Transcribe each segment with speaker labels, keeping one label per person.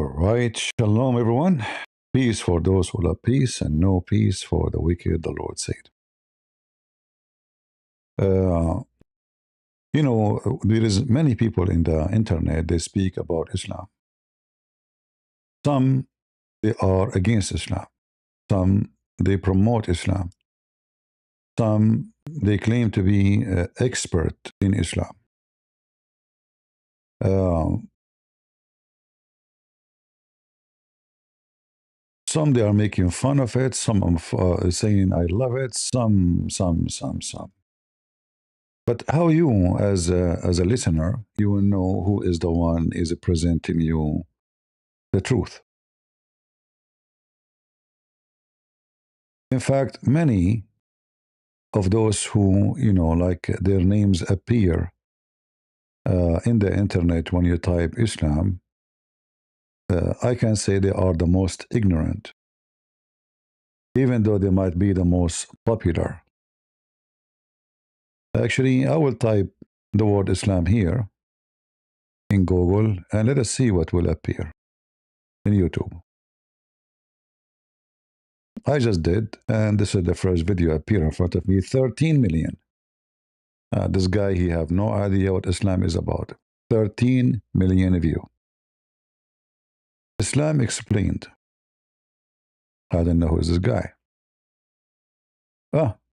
Speaker 1: All right. Shalom, everyone. Peace for those who love peace, and no peace for the wicked, the Lord said. Uh, there is many people in the internet, they speak about Islam. Some, they are against Islam. Some, they promote Islam. Some, they claim to be expert in Islam. Uh, some, they are making fun of it. Some are saying, I love it. Some. But how you, as a listener, you will know who is the one is presenting you the truth. In fact, many of those who, like their names appear in the internet when you type Islam, I can say they are the most ignorant, even though they might be the most popular. Actually, I will type the word Islam here in Google and let us see what will appear in YouTube. I just did, and this is the first video appear in front of me. 13 million. This guy, he have no idea what Islam is about. 13 million view. Islam explained. I don't know who is this guy.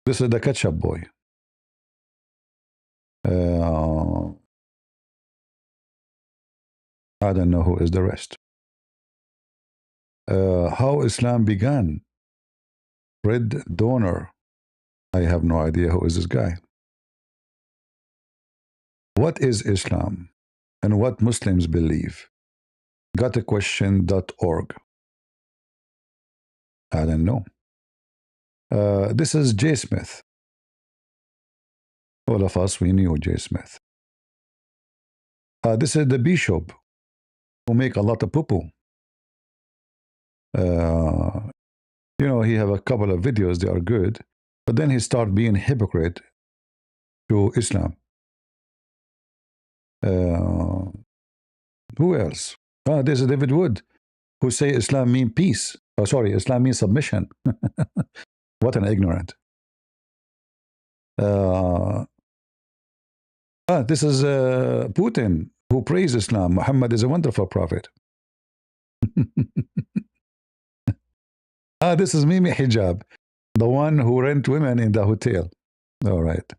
Speaker 1: This is the ketchup boy. I don't know who is the rest. How Islam began. Red donor. I have no idea who is this guy. What is Islam and what Muslims believe? Gotaquestion.org. I don't know. This is J. Smith. All of us, we knew J. Smith. This is the bishop who make a lot of poo-poo. He have a couple of videos, they are good, but then he start being hypocrite to Islam. Who else? There's a David Wood who say Islam mean peace. Oh, sorry, Islam means submission. What an ignorant. This is Putin who praise Islam. Muhammad is a wonderful prophet. This is Mimi Hijab, the one who rent women in the hotel. All right.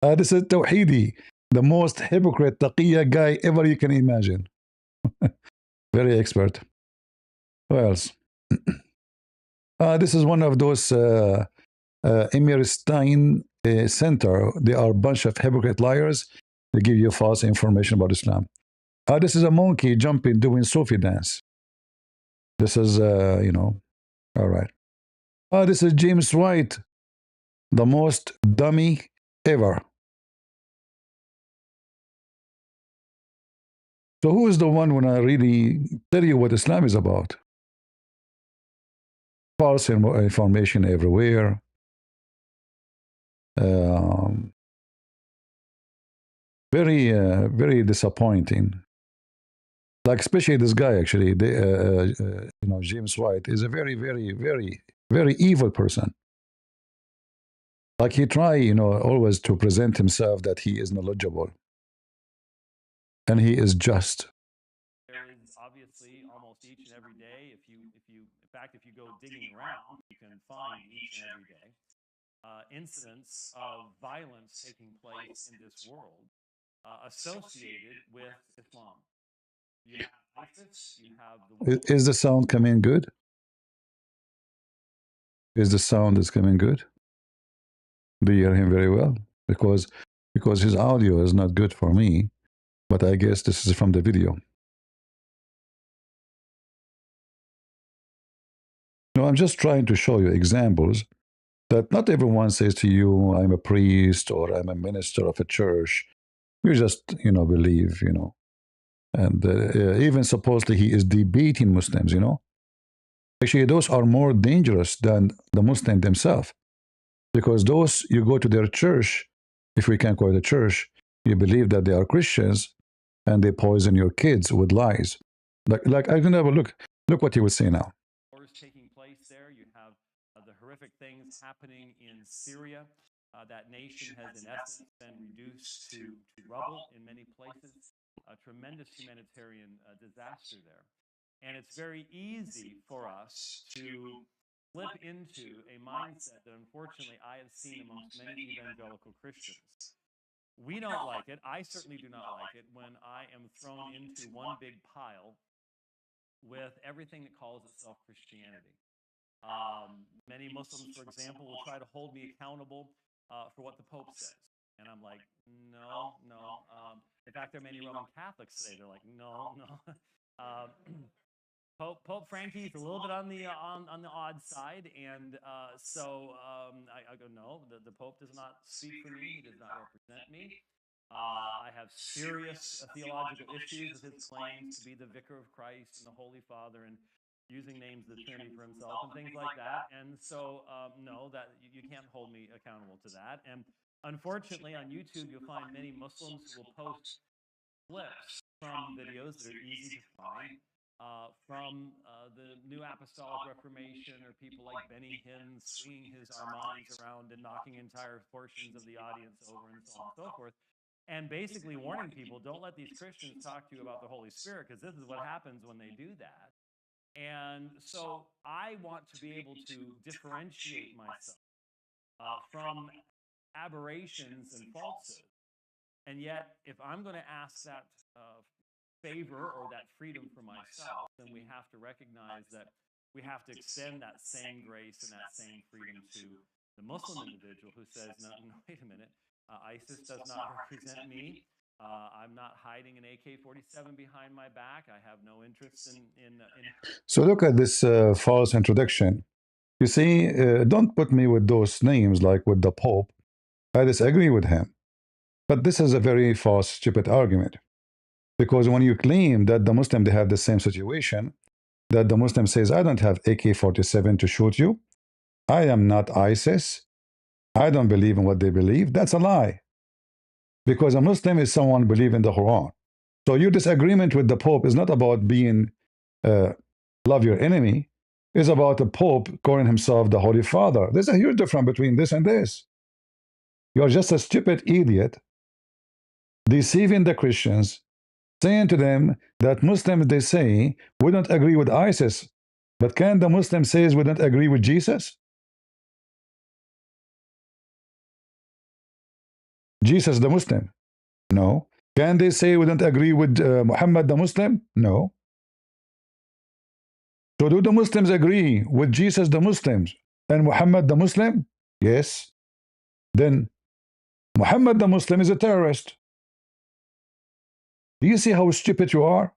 Speaker 1: This is Tawhidi, the most hypocrite taqiyya guy ever you can imagine. Very expert. Who else? This is one of those Emir Stein Center. They are a bunch of hypocrite liars. They give you false information about Islam. This is a monkey jumping, doing Sufi dance. This is, all right. This is James White, the most dummy ever. So who is the one when I really tell you what Islam is about? False information everywhere. Very disappointing. Like especially this guy, actually, James White is a very evil person. Like he try, always to present himself that he is knowledgeable, and he is just.
Speaker 2: There is obviously almost each and every day. If you go digging around, you can find each and every day incidents of violence taking place in this world associated with Islam. You have ISIS, you have the...
Speaker 1: Is the sound coming good? Is the sound is coming good? Do you hear him very well? Because his audio is not good for me, but I guess this is from the video. No, I'm just trying to show you examples that not everyone says to you, I'm a priest or I'm a minister of a church. You just, believe, And even supposedly he is debating Muslims, Actually, those are more dangerous than the Muslim themselves. Because those, you go to their church, if we can call it a church, you believe that they are Christians, and they poison your kids with lies. Like I can have a look what he would say now.
Speaker 2: Wars taking place there. You have the horrific things happening in Syria. That nation has, in essence, been reduced to rubble in many places. A tremendous humanitarian disaster there. And it's very easy for us to slip into a mindset that unfortunately I have seen amongst many evangelical Christians. We don't like it. I certainly do not like it when I am thrown into one big pile with everything that calls itself Christianity. Many Muslims, for example, will try to hold me accountable for what the Pope says. And I'm like, no, no. In fact, there are many Roman Catholics today. They're like, no, no. Pope Frankie's a little bit on the odd side, and I go, no, the Pope does not speak for me. He does not represent me. I have serious theological issues with his claims to be the Vicar of Christ and the Holy Father, and using names of the Trinity for himself and things like that. And so, no, that you can't hold me accountable to that. And unfortunately, on YouTube, you'll find many Muslims who will post clips from videos that are easy to find from the New Apostolic Reformation, or people like Benny Hinn swinging his harmonics around and knocking entire portions of the audience over, and so on and so forth. And basically warning people, don't let these Christians talk to you about the Holy Spirit, because this is what happens when they do that. And so I want to be able to differentiate myself from aberrations and falsehoods. And yet, if I'm going to ask that favor or that freedom for myself, then we have to recognize that we have to extend that same grace and that same freedom to the Muslim individual who says, no, no, wait a minute, ISIS does not represent me. I'm not hiding an AK-47 behind my back. I have no interest in
Speaker 1: So look at this false introduction. You see, don't put me with those names like with the Pope. I disagree with him. But this is a very false, stupid argument. Because when you claim that the Muslim, they have the same situation, that the Muslim says, I don't have AK-47 to shoot you. I am not ISIS. I don't believe in what they believe. That's a lie. Because a Muslim is someone who believes in the Quran. So your disagreement with the Pope is not about being love your enemy. It's about the Pope calling himself the Holy Father. There's a huge difference between this and this. You're just a stupid idiot deceiving the Christians, saying to them that Muslims, they say, we don't agree with ISIS. But can the Muslim say we don't agree with Jesus? Jesus the Muslim? No. Can they say we don't agree with Muhammad the Muslim? No. So do the Muslims agree with Jesus the Muslims and Muhammad the Muslim? Yes. Then Muhammad the Muslim is a terrorist. Do you see how stupid you are?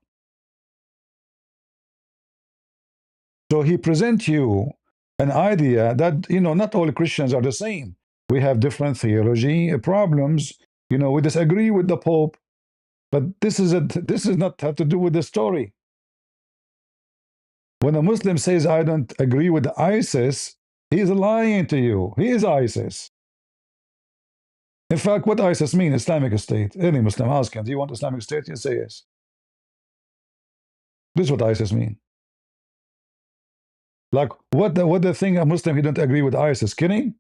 Speaker 1: So he presents you an idea that, not all Christians are the same. We have different theology problems. We disagree with the Pope. But this is not have to do with the story. When a Muslim says, I don't agree with ISIS, he's lying to you. He is ISIS. In fact, what ISIS means, Islamic State. Any Muslim ask him, do you want Islamic State? You say yes. This is what ISIS means. Like, what the thing a Muslim, he don't agree with ISIS? Killing?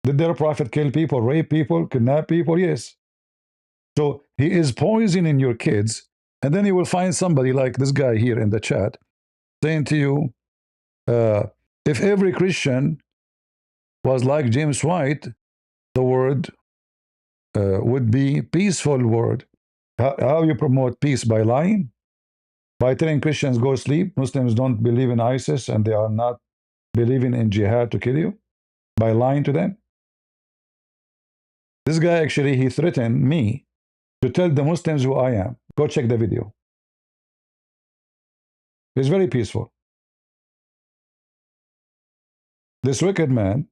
Speaker 1: Did their prophet kill people, rape people, kidnap people? Yes. So he is poisoning your kids, and then you will find somebody like this guy here in the chat saying to you, if every Christian was like James White, the word would be peaceful word. How you promote peace? By lying? By telling Christians go sleep? Muslims don't believe in ISIS and they are not believing in jihad to kill you? By lying to them? This guy actually, he threatened me to tell the Muslims who I am. Go check the video. It's very peaceful. This wicked man,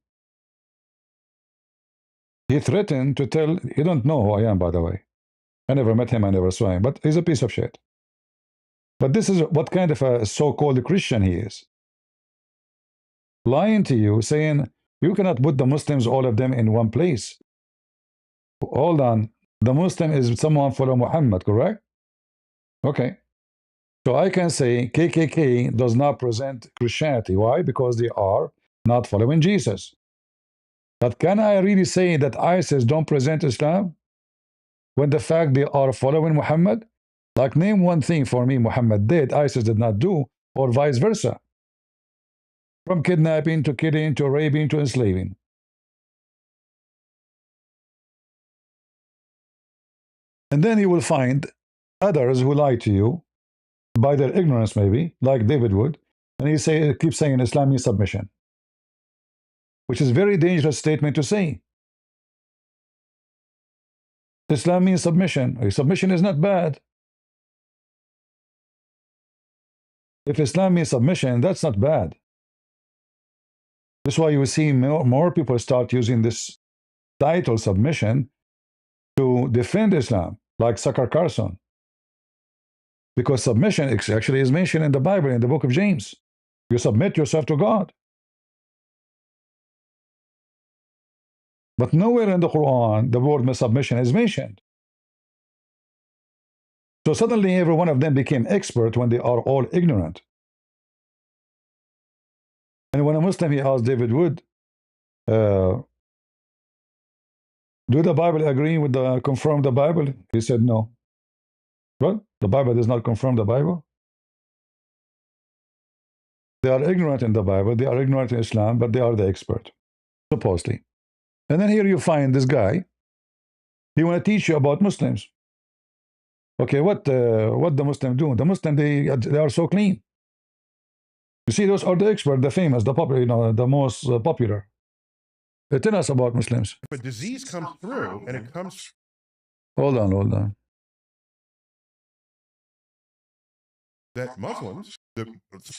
Speaker 1: he threatened to tell, you don't know who I am, by the way. I never met him, I never saw him, but he's a piece of shit. But this is what kind of a so-called Christian he is. Lying to you, saying, you cannot put the Muslims, all of them, in one place. Hold on. The Muslim is someone follow Muhammad, correct? Okay. So I can say KKK does not present Christianity. Why? Because they are not following Jesus. But can I really say that ISIS don't present Islam when the fact they are following Muhammad? Like, name one thing for me Muhammad did, ISIS did not do, or vice versa. From kidnapping to killing to raping to enslaving. And then you will find others who lie to you by their ignorance, maybe, like David would, and he keeps saying Islam means submission, which is a very dangerous statement to say. Islam means submission. Submission is not bad. If Islam means submission, that's not bad. That's why you see more people start using this title submission to defend Islam, like Sakar Carson. Because submission actually is mentioned in the Bible, in the book of James. You submit yourself to God. But nowhere in the Quran the word submission is mentioned. So suddenly every one of them became expert when they are all ignorant. And when a Muslim, he asked David Wood, do the Bible agree with confirm the Bible? He said no. Well, the Bible does not confirm the Bible. They are ignorant in the Bible, they are ignorant in Islam, but they are the expert, supposedly. And then here you find this guy, he want to teach you about Muslims. Okay, what the Muslim do? The Muslim, they are so clean. You see, those are the expert, the famous, the popular, the most popular. Tell us about Muslims.
Speaker 3: If a disease comes through and it comes.
Speaker 1: Hold on.
Speaker 3: That Muslims,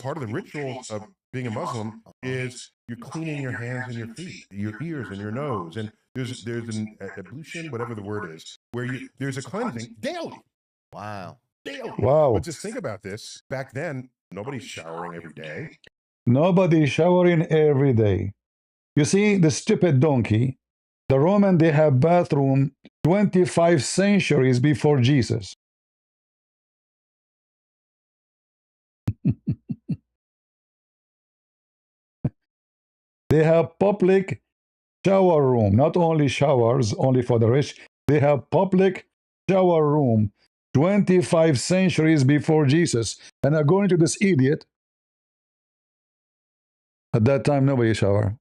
Speaker 3: part of the rituals of being a Muslim is you're cleaning your hands and your feet, your ears and your nose, and there's an ablution, whatever the word is, where there's a cleansing daily.
Speaker 4: Wow.
Speaker 3: Daily.
Speaker 1: Wow.
Speaker 3: But just think about this. Back then, nobody's showering every day.
Speaker 1: Nobody showering every day. You see, the stupid donkey, the Roman, they have bathroom 25 centuries before Jesus. They have public shower room, not only showers, only for the rich. They have public shower room 25 centuries before Jesus. And according to this idiot, at that time, nobody shower.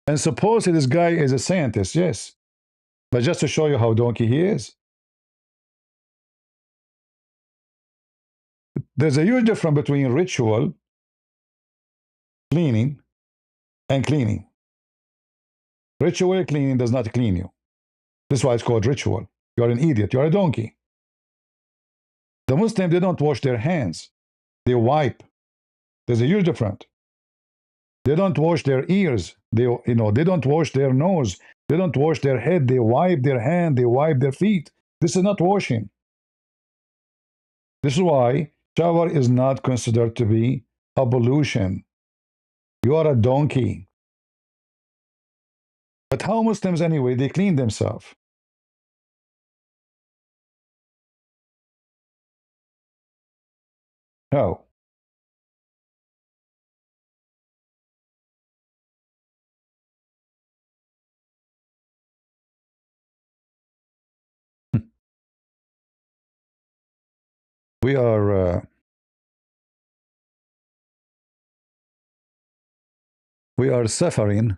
Speaker 1: And supposedly this guy is a scientist, yes. But just to show you how donkey he is. There's a huge difference between ritual, cleaning, and cleaning. Ritual cleaning does not clean you. This is why it's called ritual. You're an idiot. You're a donkey. The Muslims, they don't wash their hands. They wipe. There's a huge difference. They don't wash their ears. They don't wash their nose. They don't wash their head. They wipe their hand. They wipe their feet. This is not washing. This is why shower is not considered to be ablution. You are a donkey. But how Muslims anyway, they clean themselves? How? We are suffering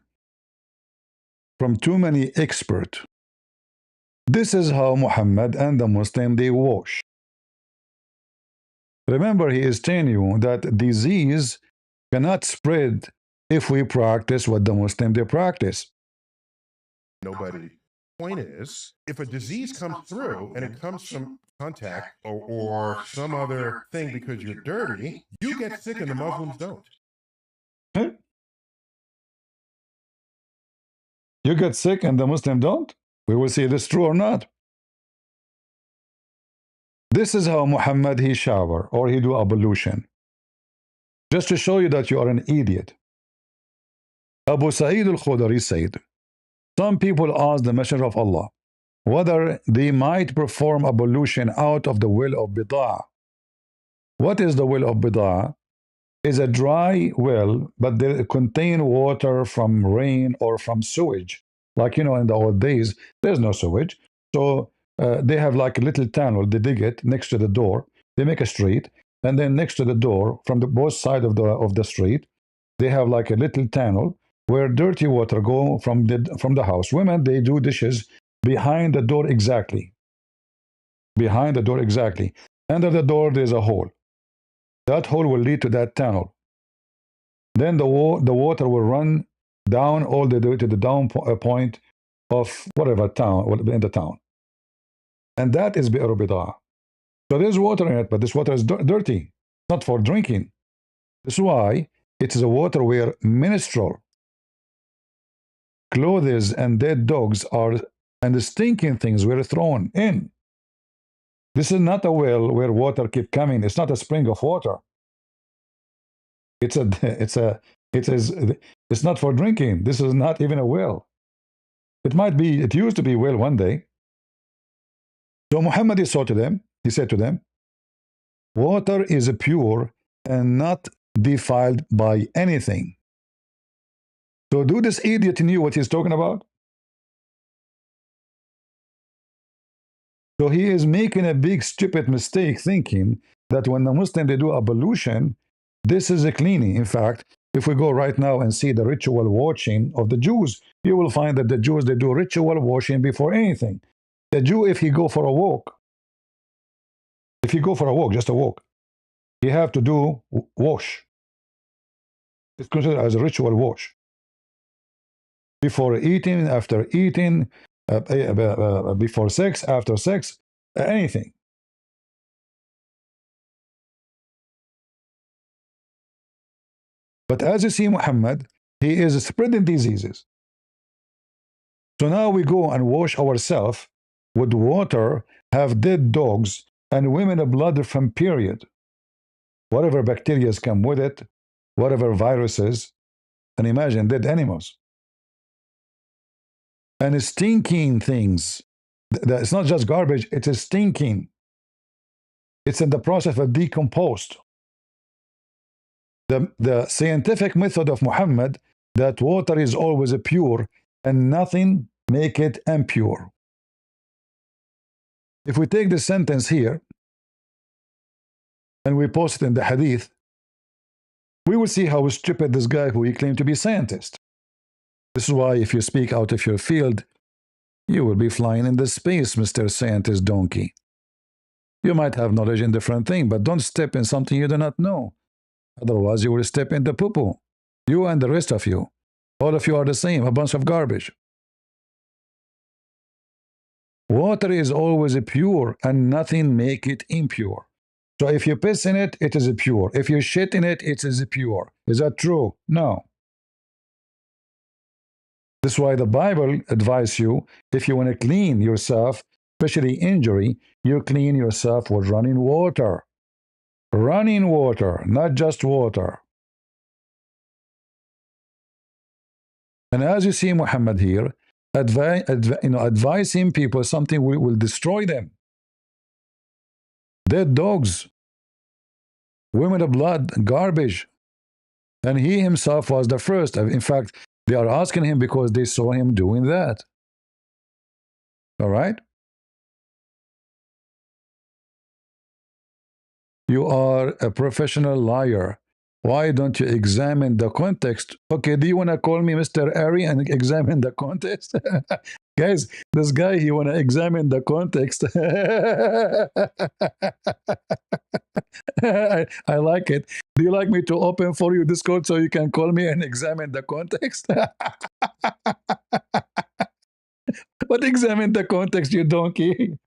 Speaker 1: from too many experts. This is how Muhammad and the Muslim, they wash. Remember, he is telling you that disease cannot spread if we practice what the Muslim, they practice.
Speaker 3: Nobody. Point is, if a disease comes through and it comes from contact or some other thing because you're dirty, you get sick and the Muslims don't.
Speaker 1: Huh? You get sick and the Muslim don't? We will see if it's true or not. This is how Muhammad, he shower or he do ablution. Just to show you that you are an idiot. Abu Sa'id al-Khudri said, some people ask the Messenger of Allah, whether they might perform ablution out of the well of Bida'ah. What is the well of Bida'ah? Is a dry well, but they contain water from rain or from sewage. Like, in the old days, there's no sewage. So they have like a little tunnel, they dig it next to the door, they make a street, and then next to the door, from the both side of the street, they have like a little tunnel where dirty water go from the house. Women, they do dishes behind the door exactly. Behind the door exactly. Under the door, there's a hole. That hole will lead to that tunnel. Then the water will run down all the way to the down point of whatever town, in the town. And that is Bi'r Bida'ah. So there's water in it, but this water is dirty, not for drinking. That's why it is a water where menstrual, clothes, and dead dogs and the stinking things were thrown in. This is not a well where water keep coming. It's not a spring of water. It's not for drinking. This is not even a well. It used to be a well one day. So Muhammad he said to them, water is pure and not defiled by anything. So do this idiot knew what he's talking about? So he is making a big stupid mistake thinking that when the Muslim they do ablution, this is a cleaning. In fact, if we go right now and see the ritual washing of the Jews, you will find that the Jews, they do ritual washing before anything. The Jew, if he go for a walk, just a walk, he have to do wash. It's considered as a ritual wash. Before eating, after eating, before sex, after sex, anything. But as you see Muhammad, he is spreading diseases. So now we go and wash ourselves with water, have dead dogs, and women blood from period. Whatever bacteria come with it, whatever viruses, and imagine dead animals. And stinking things. It's not just garbage, it is stinking. It's in the process of decomposed. The scientific method of Muhammad, that water is always pure and nothing make it impure. If we take this sentence here and we post it in the hadith, we will see how stupid this guy who he claimed to be scientist. This is why if you speak out of your field, you will be flying in the space, Mr. Scientist Donkey. You might have knowledge in different things, but don't step in something you do not know. Otherwise, you will step into poo-poo. You and the rest of you. All of you are the same, a bunch of garbage. Water is always pure and nothing make it impure. So if you piss in it, it is pure. If you shit in it, it is pure. Is that true? No. This is why the Bible advises you, if you want to clean yourself, especially injury, you clean yourself with running water. Running water, not just water. And as you see Muhammad here, advising people something will destroy them. Dead dogs, women of blood, garbage. And he himself was the first. In fact, they are asking him because they saw him doing that. All right? You are a professional liar. Why don't you examine the context? Okay, do you want to call me Mr. Ari and examine the context? Guys, this guy, he want to examine the context. I like it. Do you like me to open for you Discord so you can call me and examine the context? But examine the context, you donkey.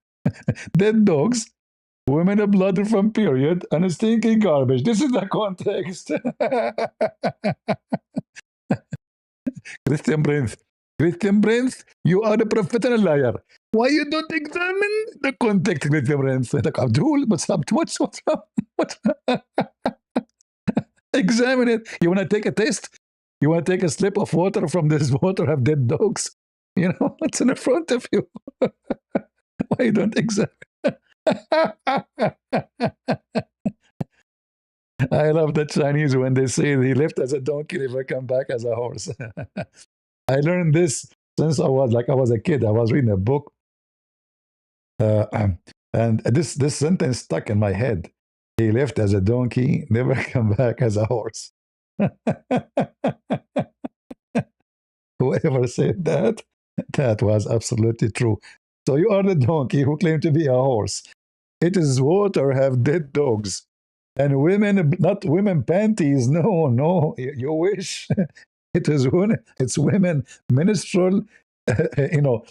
Speaker 1: Dead dogs, women of blood from period, and stinking garbage. This is the context. Christian Prince, you are a professional liar. Why you don't examine the context, Christian Prince? Abdul, what's up? What's up? Examine it. You want to take a test? You want to take a slip of water from this water of dead dogs? You know, it's in front of you. Why don't examine? I love the Chinese when they say he left as a donkey, never come back as a horse. I learned this since I was a kid. I was reading a book, uh, and this sentence stuck in my head. He left as a donkey, never come back as a horse. Whoever said that, that was absolutely true. So you are the donkey who claimed to be a horse. It is water have dead dogs. And women, not women panties. No, no, you wish. It is women, it's women menstrual. You know,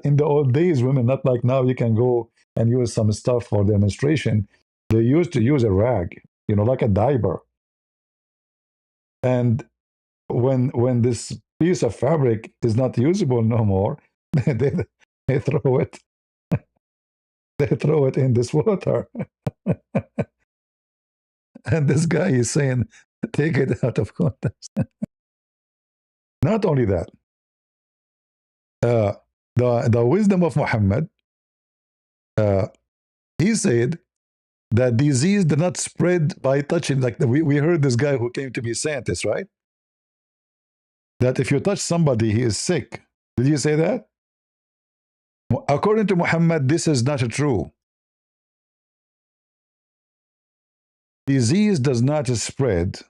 Speaker 1: in the old days, women, not like now, you can go and use some stuff for their menstruation. They used to use a rag, like a diaper. And when this piece of fabric is not usable no more, they, they throw it they throw it in this water. And this guy is saying, take it out of context. Not only that, uh, the wisdom of Muhammad, uh, he said that disease did not spread by touching. Like we heard this guy who came to be scientist, right? That if you touch somebody, he is sick. Did you say that? According to Muhammad, this is not true. Disease does not spread.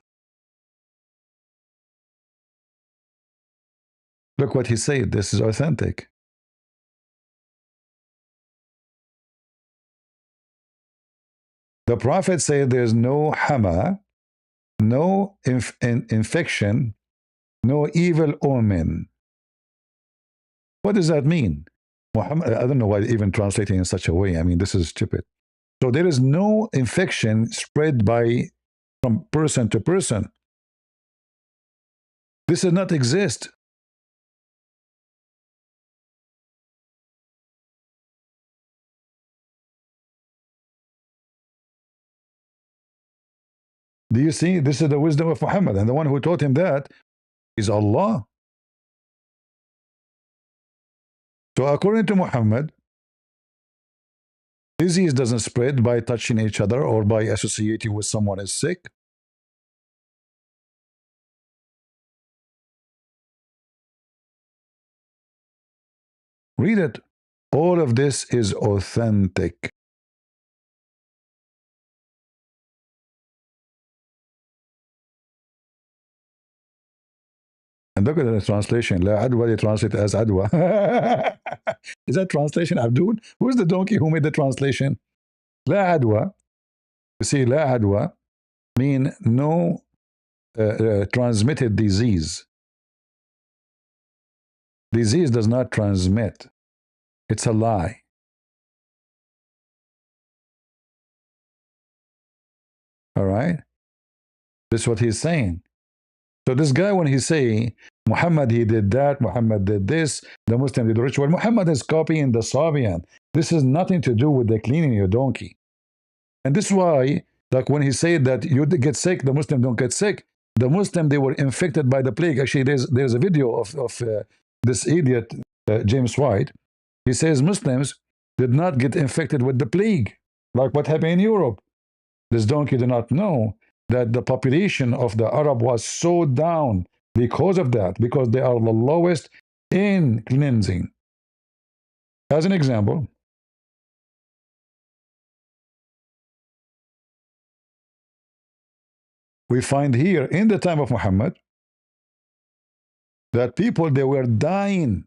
Speaker 1: Look what he said. This is authentic. The Prophet said there's no hama, no infection, no evil omen. What does that mean? Muhammad, I don't know why even translating in such a way. I mean, this is stupid. So there is no infection spread from person to person. This does not exist. Do you see? This is the wisdom of Muhammad. And the one who taught him that is Allah. So according to Muhammad, disease doesn't spread by touching each other or by associating with someone is sick. Read it. All of this is authentic. And look at the translation. La adwa, they translate as adwa. Is that translation, Abdul? Who's the donkey who made the translation? La adwa. You see, la adwa mean no transmitted disease. Disease does not transmit. It's a lie. All right? This is what he's saying. So this guy, when he say, Muhammad, he did that, Muhammad did this, the Muslim did the ritual, Muhammad is copying the Sabian. This has nothing to do with the cleaning your donkey. And this is why, like when he said that you get sick, the Muslim don't get sick, the Muslim, they were infected by the plague. Actually, there's a video of this idiot, James White. He says Muslims did not get infected with the plague, like what happened in Europe. This donkey did not know that the population of the Arab was so down because of that, because they are the lowest in cleansing. As an example, we find here in the time of Muhammad that people, they were dying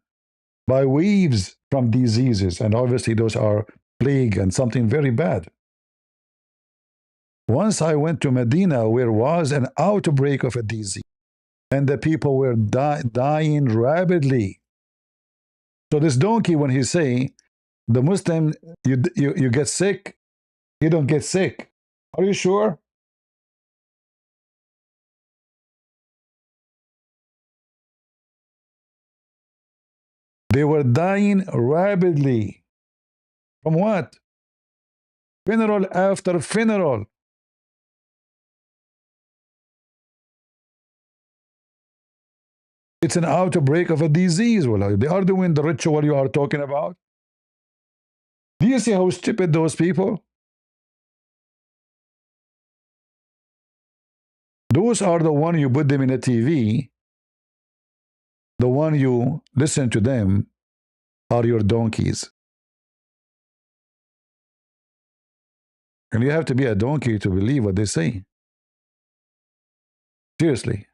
Speaker 1: by waves from diseases, and obviously those are plague and something very bad. Once I went to Medina, where was an outbreak of a disease, and the people were dying rapidly. So this donkey, when he say, the Muslim, you get sick, you don't get sick. Are you sure? They were dying rapidly. From what? Funeral after funeral. It's an outbreak of a disease. Well, they are doing the ritual you are talking about. Do you see how stupid those people? Those are the one you put them in a TV, the one you listen to them are your donkeys. And you have to be a donkey to believe what they say. Seriously.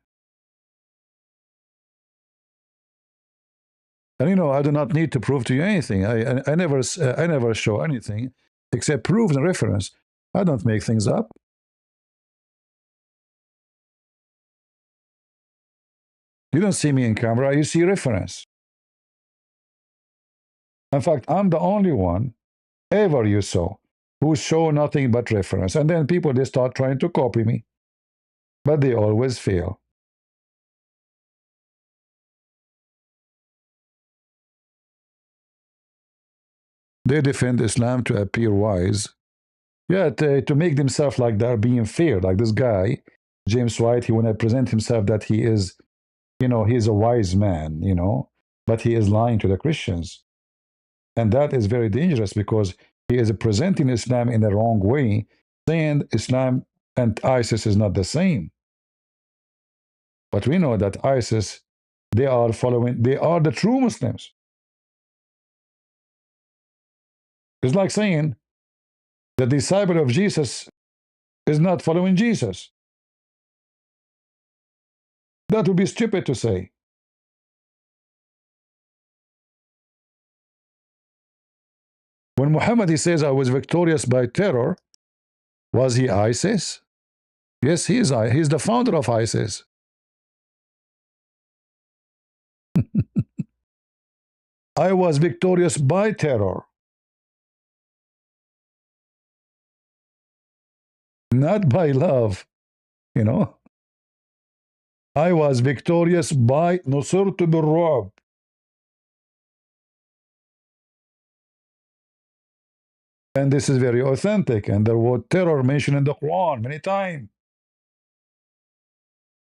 Speaker 1: And you know, I do not need to prove to you anything. I never show anything except proof and reference. I don't make things up. You don't see me in camera, you see reference. In fact, I'm the only one ever you saw who show nothing but reference. And then people, they start trying to copy me. But they always fail. They defend Islam to appear wise. Yeah, to make themselves like they're being fair. Like this guy, James White, he want to present himself that he is, you know, he's a wise man, you know, but he is lying to the Christians. And that is very dangerous because he is presenting Islam in the wrong way, saying Islam and ISIS is not the same. But we know that ISIS, they are the true Muslims. It's like saying the disciple of Jesus is not following Jesus. That would be stupid to say. When Muhammad, he says, I was victorious by terror, was he ISIS? Yes, he's the founder of ISIS. I was victorious by terror, not by love, you know. I was victorious by نصرت بالرعب. And this is very authentic. And the word terror mentioned in the Quran many times.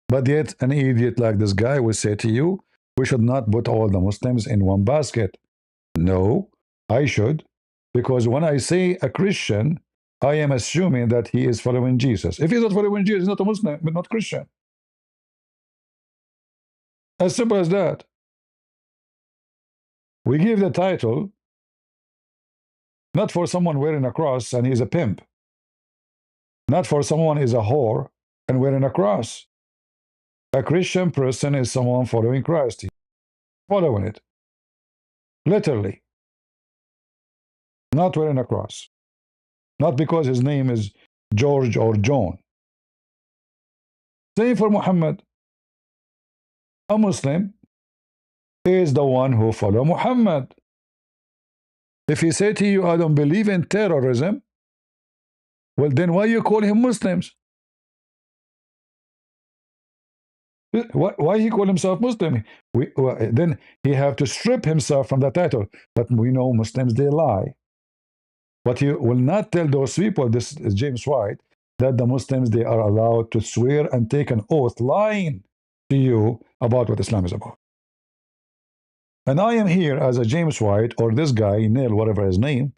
Speaker 1: But yet, an idiot like this guy will say to you, we should not put all the Muslims in one basket. No, I should. Because when I say a Christian, I am assuming that he is following Jesus. If he's not following Jesus, he's not a Muslim, but not Christian. As simple as that. We give the title not for someone wearing a cross and he's a pimp. Not for someone is a whore and wearing a cross. A Christian person is someone following Christ. He's following it. Literally. Not wearing a cross. Not because his name is George or John. Same for Muhammad. A Muslim is the one who follows Muhammad. If he say to you, I don't believe in terrorism, well, then why you call him Muslims? Why he call himself Muslim? Then he have to strip himself from the title. But we know Muslims, they lie. But he will not tell those people, this is James White, that the Muslims, they are allowed to swear and take an oath lying to you about what Islam is about. And I am here as a James White or this guy, Neil, whatever his name,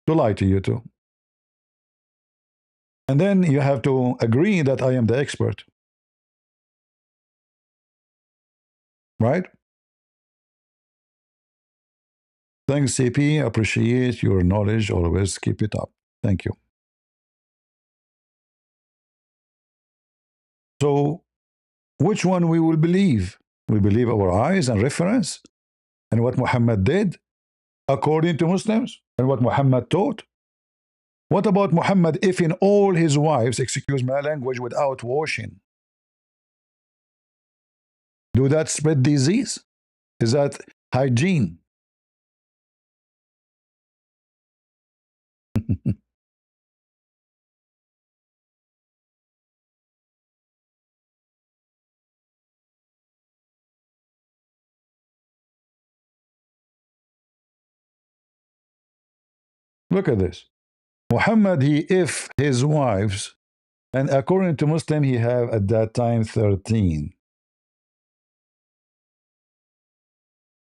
Speaker 1: to lie to you too. And then you have to agree that I am the expert. Right? Thanks, CP. Appreciate your knowledge. Always keep it up. Thank you. So, which one we will believe? We believe our eyes and reference and what Muhammad did according to Muslims and what Muhammad taught. What about Muhammad if in all his wives, excuse my language, without washing? Do that spread disease? Is that hygiene? Look at this. Muhammad, if his wives, and according to Muslim, he have at that time 13.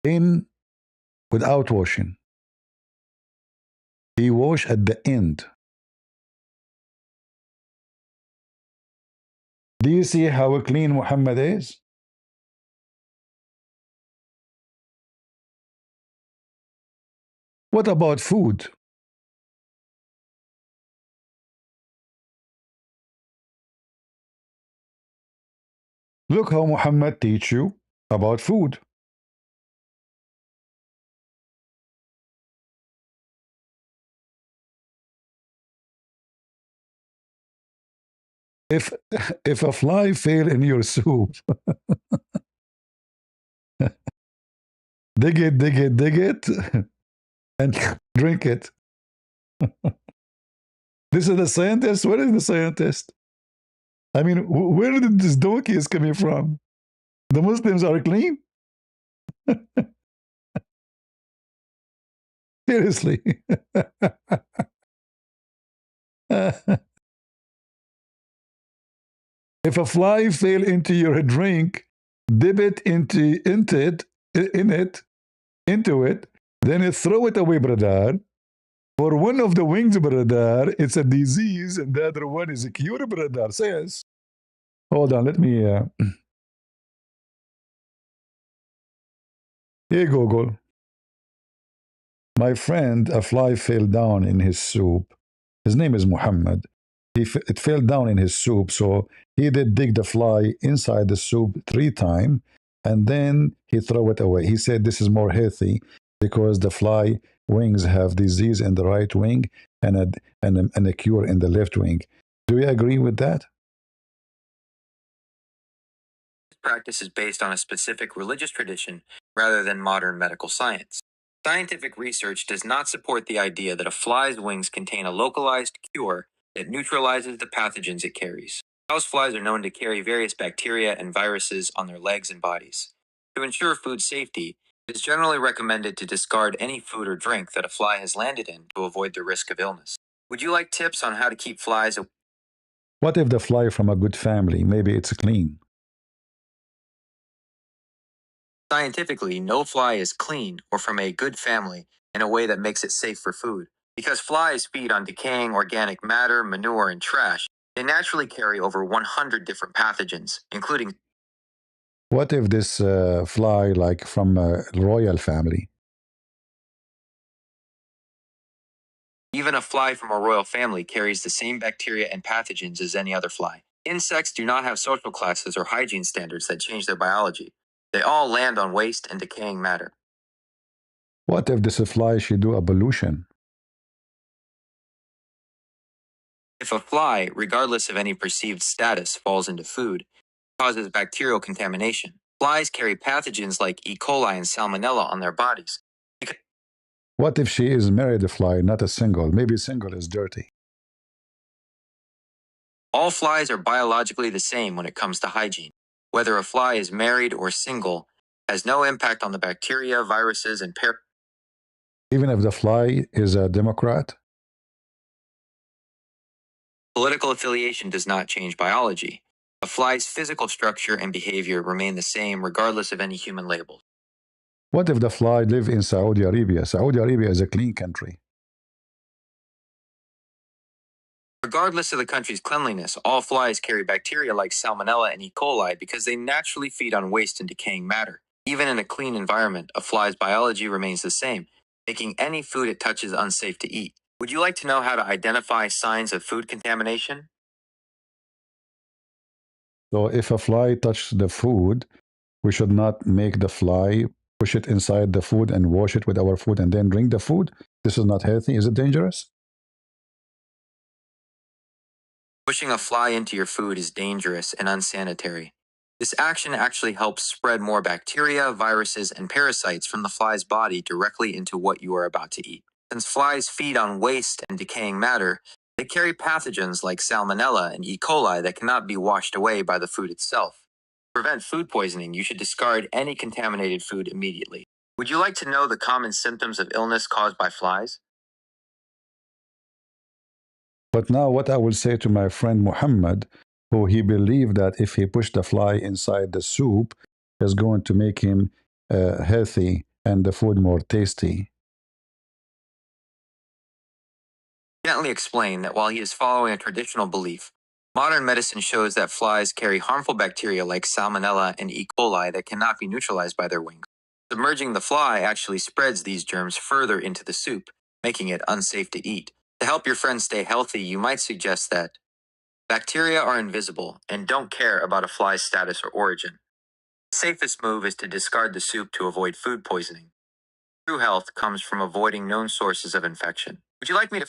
Speaker 1: In without washing. he wash at the end. Do you see how clean Muhammad is? What about food? Look how Muhammad teach you about food. If if a fly fail in your soup, dig it, and drink it. This is the scientist. Where is the scientist? I mean, where did this donkey is coming from? The Muslims are clean. Seriously. If a fly fail into your drink, dip it into it, then you throw it away, brother. For one of the wings, brother, it's a disease, and the other one is a cure, brother. Says, hold on, let me. Here, Google. My friend, a fly fell down in his soup. His name is Muhammad. It fell down in his soup, so he did dig the fly inside the soup 3 times, and then he throw it away. He said this is more healthy because the fly wings have disease in the right wing and a cure in the left wing. Do you agree with that?
Speaker 4: Practice is based on a specific religious tradition rather than modern medical science. Scientific research does not support the idea that a fly's wings contain a localized cure that neutralizes the pathogens it carries. Houseflies are known to carry various bacteria and viruses on their legs and bodies. To ensure food safety, it is generally recommended to discard any food or drink that a fly has landed in to avoid the risk of illness. Would you like tips on how to keep flies away?
Speaker 1: What if the fly from a good family? Maybe it's clean.
Speaker 4: Scientifically, no fly is clean or from a good family in a way that makes it safe for food. Because flies feed on decaying organic matter, manure, and trash, they naturally carry over 100 different pathogens, including.
Speaker 1: What if this fly, like from a royal family?
Speaker 4: Even a fly from a royal family carries the same bacteria and pathogens as any other fly. Insects do not have social classes or hygiene standards that change their biology. They all land on waste and decaying matter.
Speaker 1: What if this fly should do a pollution?
Speaker 4: If a fly, regardless of any perceived status, falls into food, it causes bacterial contamination. Flies carry pathogens like E. coli and Salmonella on their bodies.
Speaker 1: What if she is married fly, not a single? Maybe single is dirty.
Speaker 4: All flies are biologically the same when it comes to hygiene. Whether a fly is married or single has no impact on the bacteria, viruses, and
Speaker 1: Even if the fly is a Democrat?
Speaker 4: Political affiliation does not change biology. A fly's physical structure and behavior remain the same regardless of any human labels.
Speaker 1: What if the fly live in Saudi Arabia? Saudi Arabia is a clean country.
Speaker 4: Regardless of the country's cleanliness, all flies carry bacteria like Salmonella and E. coli because they naturally feed on waste and decaying matter. Even in a clean environment, a fly's biology remains the same, making any food it touches unsafe to eat. Would you like to know how to identify signs of food contamination?
Speaker 1: So if a fly touches the food, we should not make the fly push it inside the food and wash it with our food and then drink the food. This is not healthy. Is it dangerous?
Speaker 4: Pushing a fly into your food is dangerous and unsanitary. This action actually helps spread more bacteria, viruses, and parasites from the fly's body directly into what you are about to eat. Since flies feed on waste and decaying matter, they carry pathogens like Salmonella and E. coli that cannot be washed away by the food itself. To prevent food poisoning, you should discard any contaminated food immediately. Would you like to know the common symptoms of illness caused by flies?
Speaker 1: But now what I will say to my friend Muhammad, who he believed that if he pushed the fly inside the soup, is going to make him healthy and the food more tasty.
Speaker 4: gently explain that while he is following a traditional belief, modern medicine shows that flies carry harmful bacteria like Salmonella and E. coli that cannot be neutralized by their wings. Submerging the fly actually spreads these germs further into the soup, making it unsafe to eat. To help your friend stay healthy, you might suggest that bacteria are invisible and don't care about a fly's status or origin. The safest move is to discard the soup to avoid food poisoning. True health comes from avoiding known sources of infection. Would you like me to?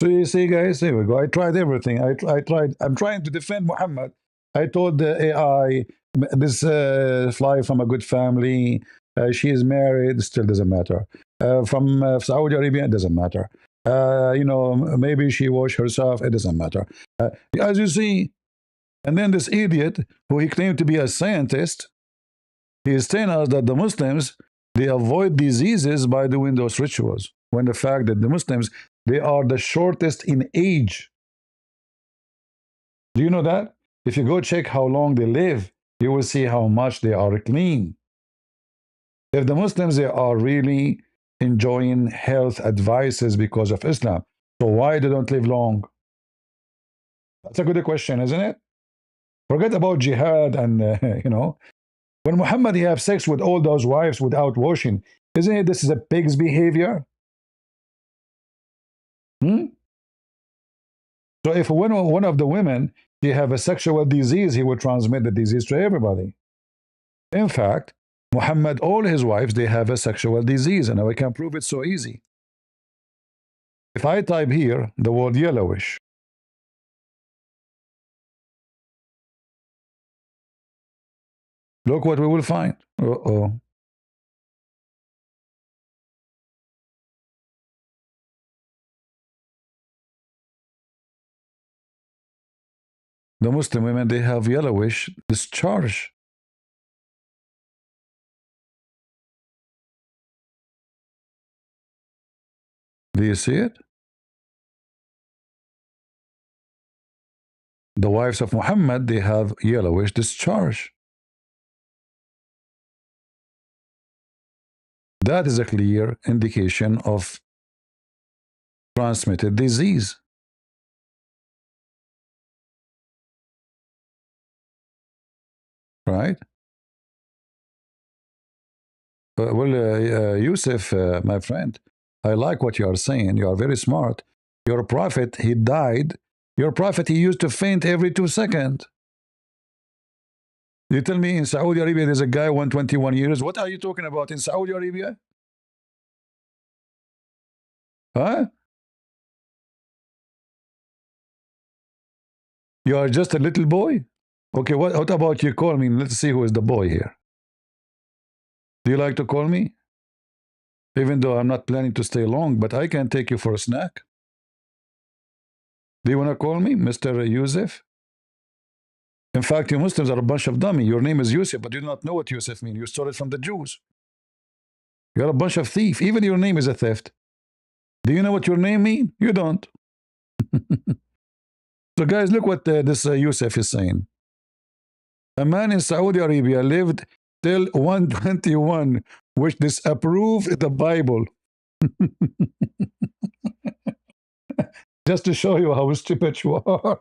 Speaker 1: So you see, guys, here we go. I tried everything. I tried. I'm trying to defend Muhammad. I told the AI, this fly from a good family. She is married. Still doesn't matter. From Saudi Arabia, it doesn't matter. Maybe she washed herself. It doesn't matter. As you see, and then this idiot, who he claimed to be a scientist, he is telling us that the Muslims, they avoid diseases by doing those rituals. When the fact that the Muslims, they are the shortest in age. Do you know that? If you go check how long they live, you will see how much they are clean. If the Muslims, they are really enjoying health advices because of Islam, so why they don't live long? That's a good question, isn't it? Forget about jihad and, when Muhammad he have sex with all those wives without washing, isn't it this is a pig's behavior? So if one of the women she have a sexual disease, he will transmit the disease to everybody. In fact, Muhammad, all his wives, they have a sexual disease, and we can prove it so easy. If I type here the word yellowish, look what we will find. Uh-oh. The Muslim women, they have yellowish discharge. Do you see it? The wives of Muhammad, they have yellowish discharge. That is a clear indication of transmitted disease. Right? Yusuf, my friend, I like what you are saying. You are very smart. Your prophet, he died. Your prophet, he used to faint every 2 seconds. You tell me in Saudi Arabia there's a guy 121 years. What are you talking about in Saudi Arabia? Huh? You are just a little boy? Okay, what about you call me? Let's see who is the boy here. Do you like to call me? Even though I'm not planning to stay long, but I can take you for a snack. Do you want to call me Mr. Yusuf? In fact, you Muslims are a bunch of dummy. Your name is Yusuf, but you do not know what Yusuf means. You stole it from the Jews. You're a bunch of thief. Even your name is a theft. Do you know what your name means? You don't. So guys, look what this Yusuf is saying. A man in Saudi Arabia lived till 121, which disapproved the Bible. Just to show you how stupid you are.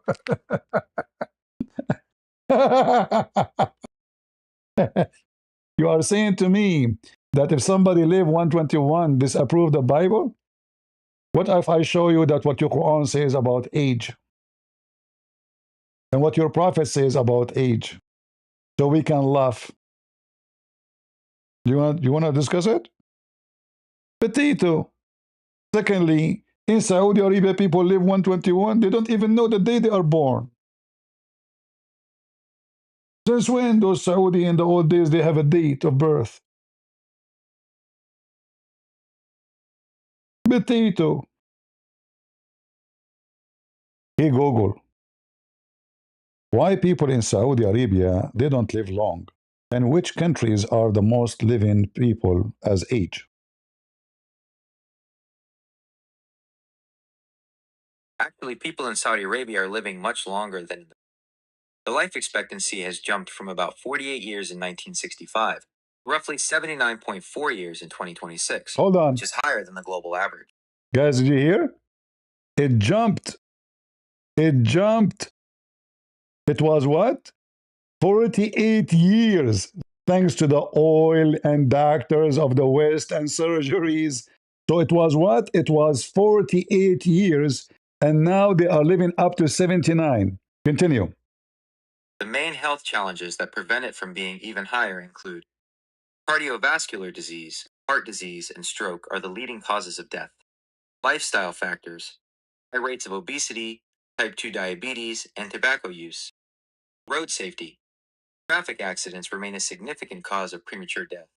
Speaker 1: You are saying to me that if somebody live 121, disapprove the Bible? What if I show you that what your Quran says about age? And what your prophet says about age? So we can laugh. You want to discuss it? Potato. Secondly, in Saudi Arabia, people live 121. They don't even know the day they are born. Since when those Saudi in the old days, they have a date of birth? Potato. Hey, Google. Why people in Saudi Arabia, they don't live long? And which countries are the most living people as age?
Speaker 4: Actually, people in Saudi Arabia are living much longer than the life expectancy has jumped from about 48 years in 1965, roughly 79.4 years in 2026,
Speaker 1: Hold on.
Speaker 4: which is higher than the global average.
Speaker 1: Guys, did you hear? It jumped. It jumped. It was what? 48 years, thanks to the oil and doctors of the West and surgeries. So it was what? It was 48 years, and now they are living up to 79. Continue.
Speaker 4: The main health challenges that prevent it from being even higher include cardiovascular disease, heart disease, and stroke are the leading causes of death. Lifestyle factors, high rates of obesity, type 2 diabetes, and tobacco use. Road safety. Traffic accidents remain a significant cause of premature death.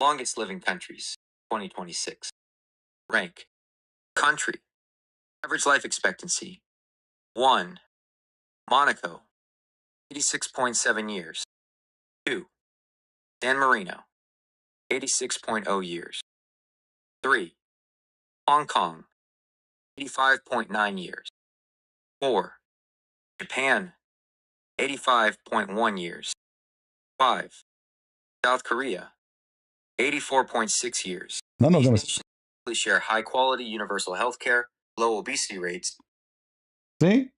Speaker 4: Longest living countries, 2026. Rank. Country. Average life expectancy. 1. Monaco, 86.7 years. 2. San Marino, 86.0 years. 3. Hong Kong, 85.9 years. 4. Japan, 85.1 years. 5. South Korea, 84.6 years.
Speaker 1: None of
Speaker 4: These
Speaker 1: them.
Speaker 4: nations share high quality universal health care, low obesity rates.
Speaker 1: See?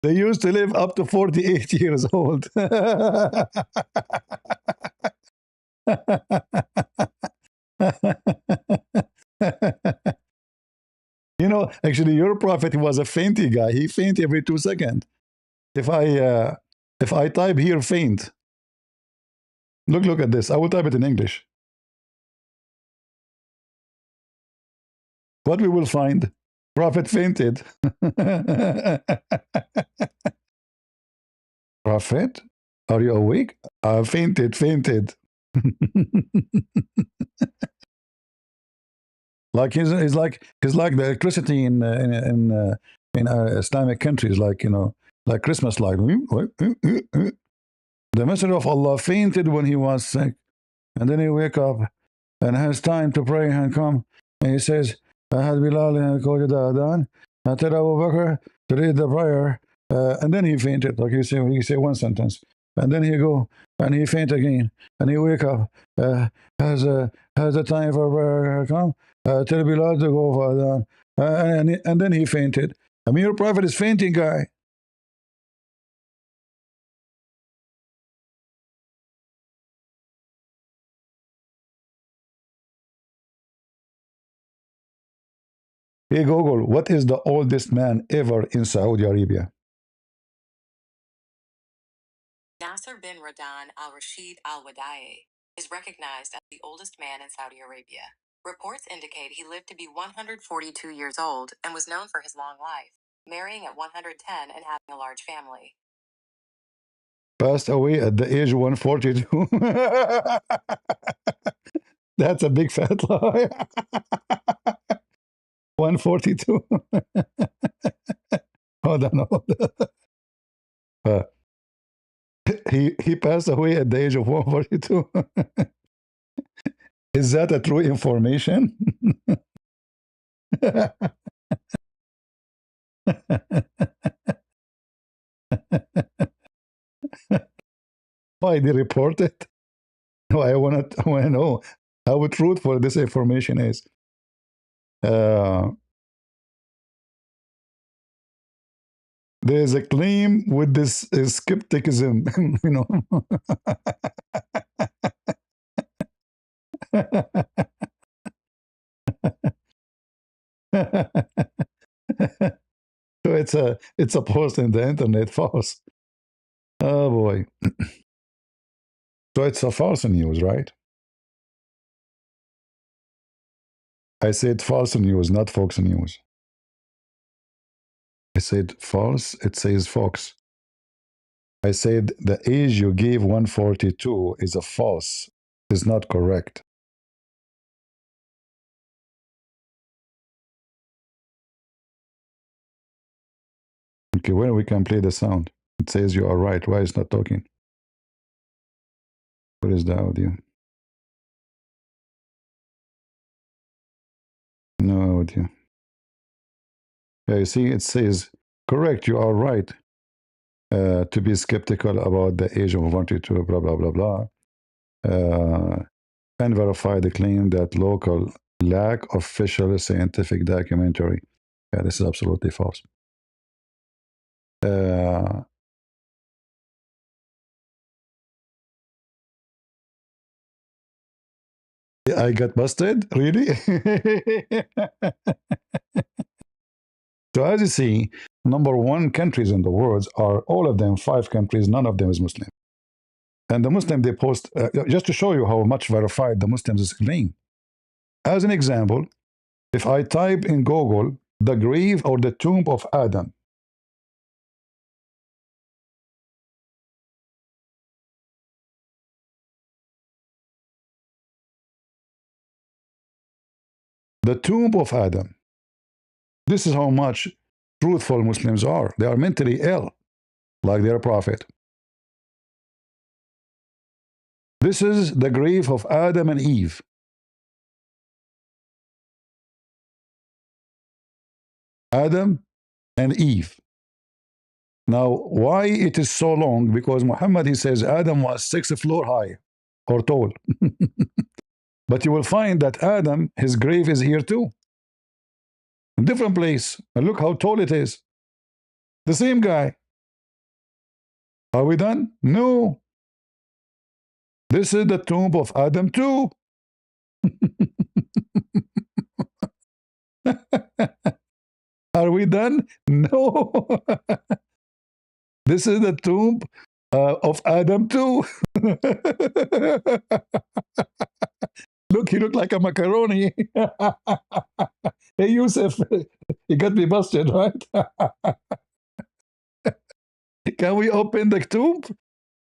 Speaker 1: They used to live up to 48 years old. You know, actually, your prophet was a fainty guy. He faint every 2 seconds. If I type here faint, look at this. I will type it in English. What we will find? Prophet fainted. Prophet, are you awake? I fainted. Like he's like the electricity in Islamic countries, like like Christmas light. The Messenger of Allah fainted when he was sick, and then he wake up and has time to pray and come, and he says, "I had Bilal go to the adhan, I tell Abu Bakr to read the prayer," and then he fainted. Like he say one sentence, and then he go and he faint again, and he wake up, has the time for prayer come. Tell Bilal to go for adhan, and then he fainted. I mean, your prophet is fainting guy. Hey Google, what is the oldest man ever in Saudi Arabia?
Speaker 5: Nasser bin Radan al-Rashid al-Wada'i is recognized as the oldest man in Saudi Arabia. Reports indicate he lived to be 142 years old and was known for his long life, marrying at 110 and having a large family.
Speaker 1: Passed away at the age of 142. That's a big fat lie. 142. Hold on. He passed away at the age of 142. Is that a true information? Why they report it? No, I want to know how truthful this information is. There's a claim with this skepticism, So it's a post in the internet false. Oh boy. So it's a false news, right? I said false news, not Fox News. I said false, it says Fox. I said the age you gave 142 is a false, is not correct. Okay, when we can play the sound? It says you are right. Why is not talking? What is the audio? No audio. Yeah, you see, it says, correct, you are right to be skeptical about the age of 142, blah, blah, blah, blah. and verify the claim that local lack of official scientific documentary. Yeah, this is absolutely false. I got busted? Really? So as you see, number one countries in the world are all of them 5 countries, none of them is Muslim. And the Muslim, they post, just to show you how much verified the Muslims claim. As an example, if I type in Google, the grave or the tomb of Adam, the tomb of Adam, this is how much truthful Muslims are. They are mentally ill, like their prophet. This is the grave of Adam and Eve. Adam and Eve. Now, why it is so long? Because Muhammad, he says Adam was 6th floor high or tall. But you will find that Adam, his grave is here too. A different place. And look how tall it is. The same guy. Are we done? No. This is the tomb of Adam too. Are we done? No. This is the tomb of Adam too. Look, he looked like a macaroni. Hey, Yusuf, you got me busted, right? Can we open the tomb?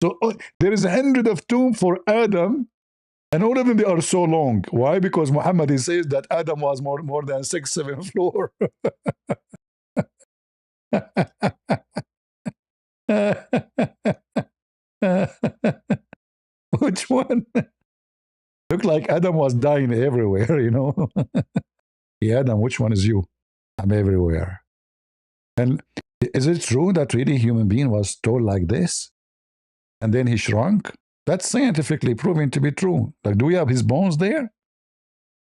Speaker 1: So there is 100 of tomb for Adam, and all of them, they are so long. Why? Because Muhammad, he says that Adam was more than 6, 7 floor. Which one? Look like Adam was dying everywhere, you know. Yeah, Adam, which one is you? I'm everywhere. And is it true that really human being was tall like this? And then he shrunk? That's scientifically proven to be true. Like, do we have his bones there?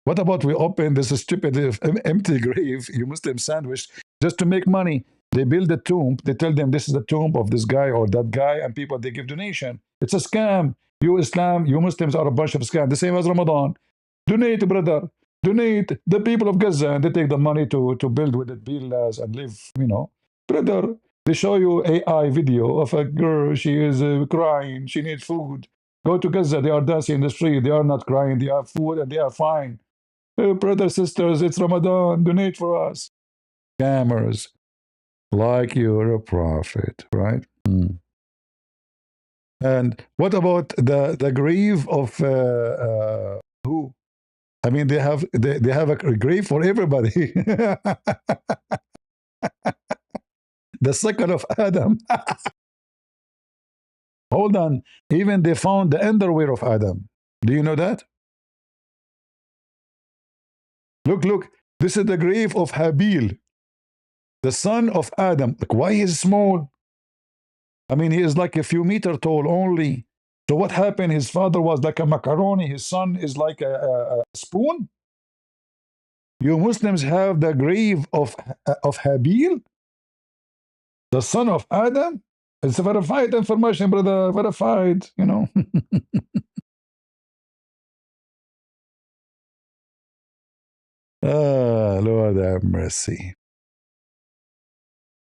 Speaker 1: What about we open this stupid empty grave, you Muslim sandwich, just to make money? They build a tomb. They tell them this is the tomb of this guy or that guy, and people, they give donation. It's a scam. You Islam, you Muslims are a bunch of scams. The same as Ramadan. Donate, brother. Donate. The people of Gaza, and they take the money to build with it villas and live, you know. Brother, they show you AI video of a girl. She is crying. She needs food. Go to Gaza. They are dancing in the street. They are not crying. They have food and they are fine. Hey, brothers, sisters, it's Ramadan. Donate for us. Scammers. Like you're a prophet, right? Mm. And what about the grave of who? I mean, they have a grave for everybody. The second of Adam. Hold on. Even they found the underwear of Adam. Do you know that? Look. This is the grave of Habil, the son of Adam. Like, why is small? I mean, he is like a few meters tall only. So what happened? His father was like a macaroni. His son is like a spoon. You Muslims have the grave of Habil, the son of Adam. It's verified information, brother. Verified, you know. Ah, Lord have mercy.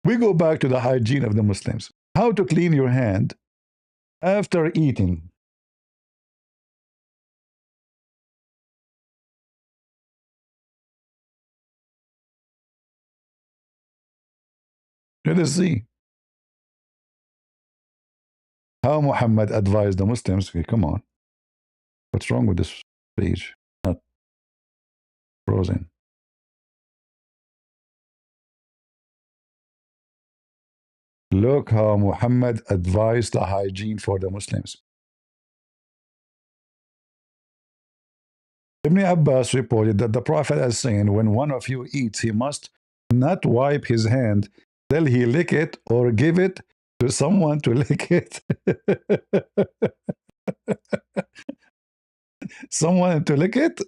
Speaker 1: We go back to the hygiene of the Muslims. How to clean your hand after eating. Let us see how Muhammad advised the Muslims. Okay, come on. What's wrong with this page? Not frozen. Look how Muhammad advised the hygiene for the Muslims. Ibn Abbas reported that the Prophet is saying, when one of you eats, he must not wipe his hand till he lick it or give it to someone to lick it. Someone to lick it?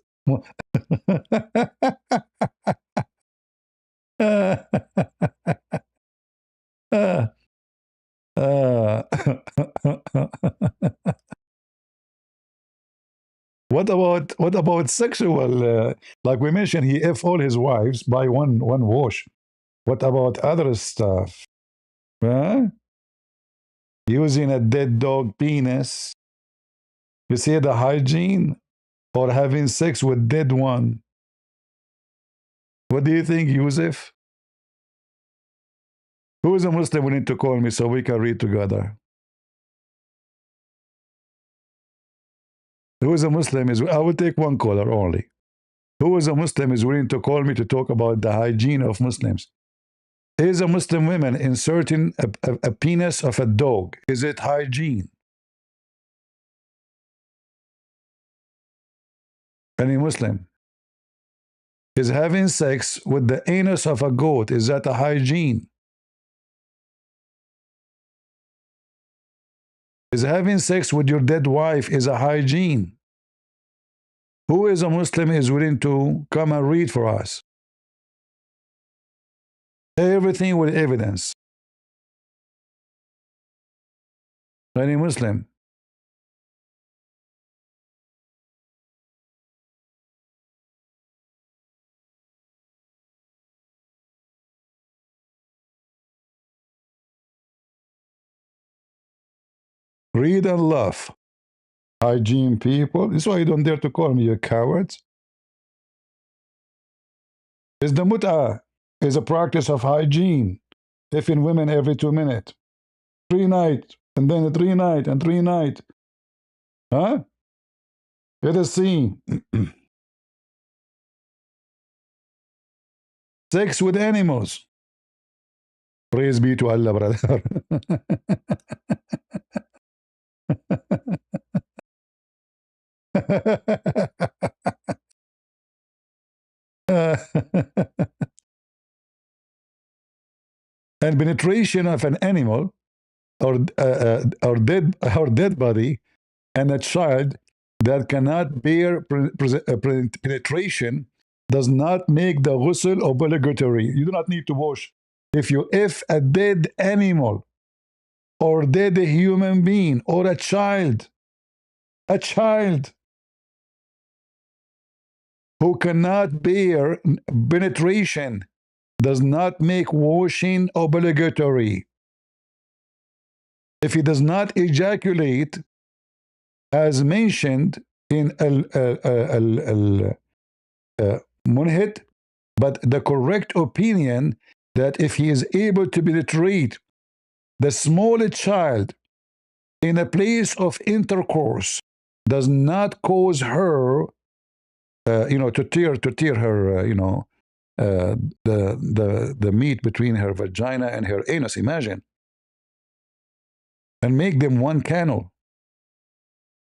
Speaker 1: what about sexual? Like we mentioned, he f all his wives by one wash. What about other stuff? Huh? Using a dead dog penis. You see the hygiene, or having sex with dead one. What do you think, Yusuf? Who is a Muslim willing to call me so we can read together? Who is a Muslim I will take one caller only. Who is a Muslim is willing to call me to talk about the hygiene of Muslims? Is a Muslim woman inserting a penis of a dog? Is it hygiene? Any Muslim? Is having sex with the anus of a goat, is that a hygiene? Is having sex with your dead wife is a hygiene? Who is a Muslim is willing to come and read for us? Everything with evidence. Any Muslim? Read and laugh. Hygiene people. This is why you don't dare to call me, you cowards. Is the mut'ah is a practice of hygiene. If in women every 2 minutes. 3 nights, and then 3 nights, and 3 nights. Huh? Let us see. Sex with animals. Praise be to Allah, brother. And penetration of an animal or dead body and a child that cannot bear penetration does not make the ghusl obligatory. You do not need to wash. If a dead animal or dead human being or a child who cannot bear penetration does not make washing obligatory. If he does not ejaculate, as mentioned in Munhit, but the correct opinion that if he is able to penetrate the small child in a place of intercourse does not cause her, to tear her, the meat between her vagina and her anus. Imagine, and make them one canal.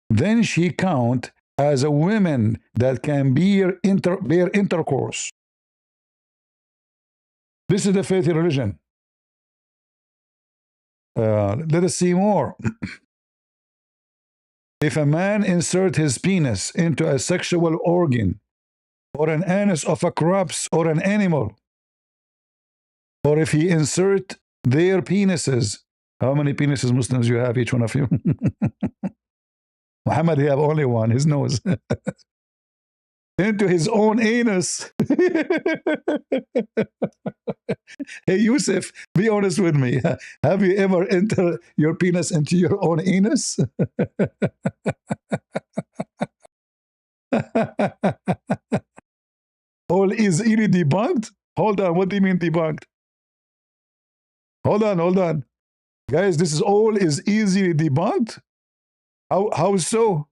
Speaker 1: Then she count as a woman that can bear intercourse. This is the faith religion. Let us see more. If a man insert his penis into a sexual organ or an anus of a corpse or an animal, or if he insert their penises, how many penises Muslims you have, each one of you? Muhammad, he have only one, his nose. Into his own anus. Hey, Yusuf, be honest with me. Have you ever entered your penis into your own anus? All is easily debunked? Hold on, what do you mean debunked? Hold on. Guys, this is all is easily debunked? How so?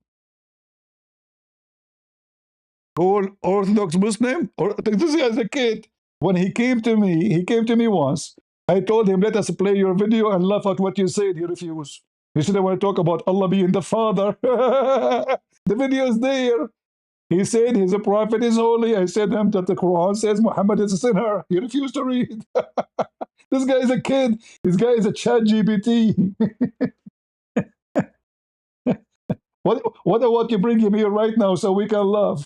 Speaker 1: All Orthodox Muslim? Or this guy is a kid. When he came to me once. I told him, let us play your video and laugh at what you said. He refused. He said, I want to talk about Allah being the Father. The video is there. He said he's a prophet, is holy. I said to him that the Quran says Muhammad is a sinner. He refused to read. This guy is a kid. This guy is a chat GPT. What about you bring him here right now so we can laugh?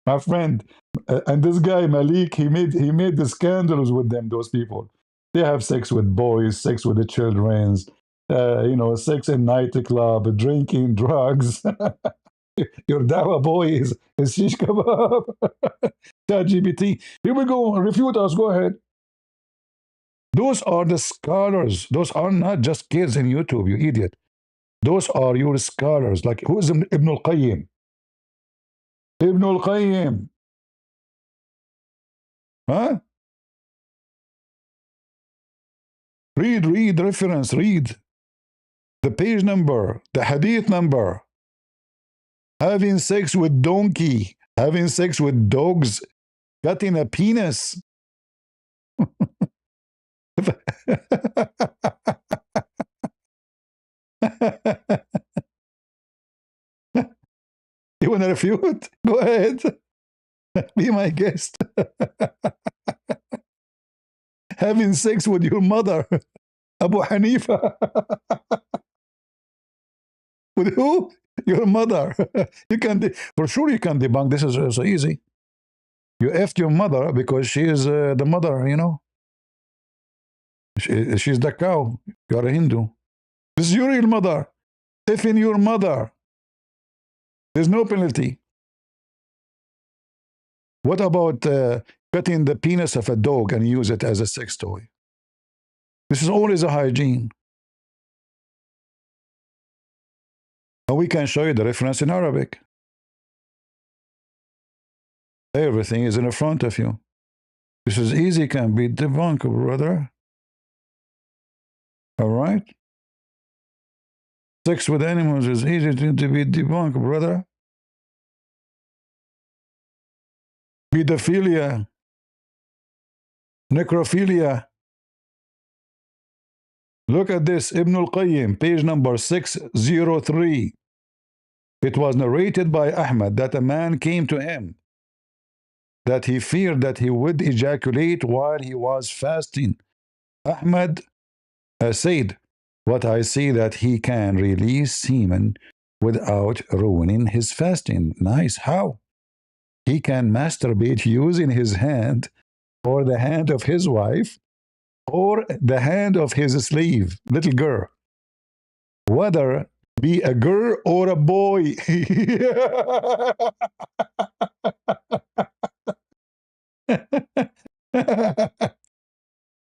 Speaker 1: My friend, and this guy Malik, he made the scandals with them. Those people, they have sex with boys, sex with the childrens, sex in nightclub, drinking, drugs. Your dawa boy is shish kebab. ChatGPT. Here we go. Refute us. Go ahead. Those are the scholars. Those are not just kids in YouTube, you idiot. Those are your scholars. Like, who is Ibn al-Qayyim? Ibn al-Qayyim. Huh? Read reference, read the page number, the hadith number. Having sex with donkey, having sex with dogs, cutting a penis. You want to refute? Go ahead. Be my guest. Having sex with your mother, Abu Hanifa. With who? Your mother. You can, for sure, you can debunk. This is so easy. You effed your mother because she is the mother, She's the cow. You are a Hindu. This is your real mother. Effing your mother. There's no penalty. What about cutting the penis of a dog and use it as a sex toy? This is always a hygiene. And we can show you the reference in Arabic. Everything is in front of you. This is easy, can be debunked, brother. All right? Sex with animals is easy to be debunked, brother. Pedophilia, necrophilia. Look at this, Ibn al-Qayyim, page number 603. It was narrated by Ahmad that a man came to him, that he feared that he would ejaculate while he was fasting. Ahmad said, what I see that he can release semen without ruining his fasting. Nice. How? He can masturbate using his hand or the hand of his wife or the hand of his slave, little girl. Whether be a girl or a boy.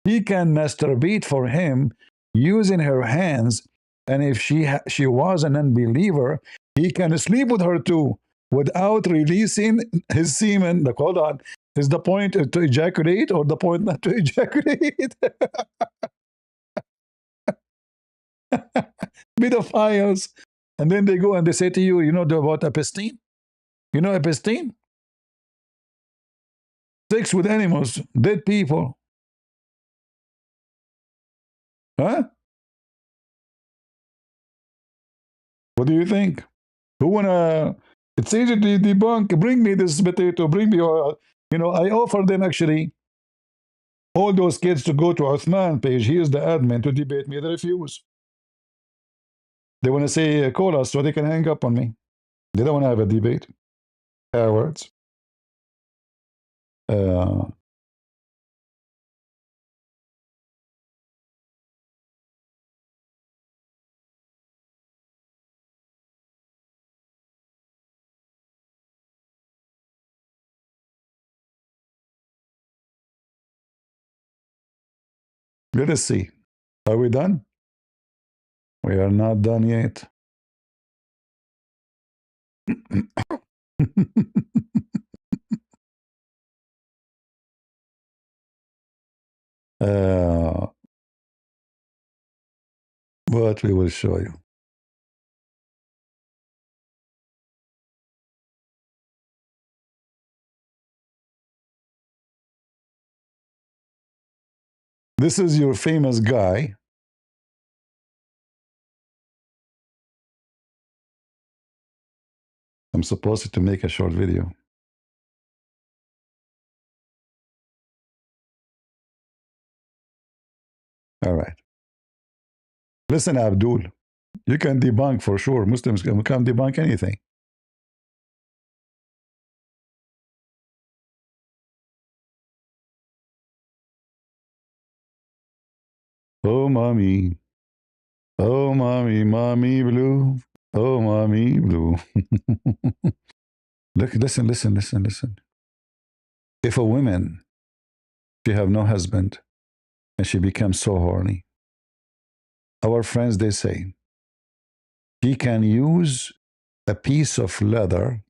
Speaker 1: He can masturbate for him using her hands, and if she was an unbeliever, he can sleep with her too without releasing his semen. Hold on, is the point to ejaculate or the point not to ejaculate? Pedophiles, and then they go and they say to you, about episteme? You know episteme? Sex with animals, dead people. Huh? What do you think? Who wanna? It's easy to debunk. Bring me this potato. Bring me, I offer them actually all those kids to go to Uthman page. He is the admin to debate me. They refuse. They want to say call us so they can hang up on me. They don't want to have a debate. Cowards. Let us see. Are we done? We are not done yet. But we will show you. This is your famous guy. I'm supposed to make a short video. All right. Listen, Abdul, you can debunk for sure. Muslims can debunk anything. Oh, mommy. Oh, mommy, mommy blue. Oh, mommy blue. Look, listen, listen, listen, listen. If a woman, she have no husband, and she becomes so horny, our friends, they say, she can use a piece of leather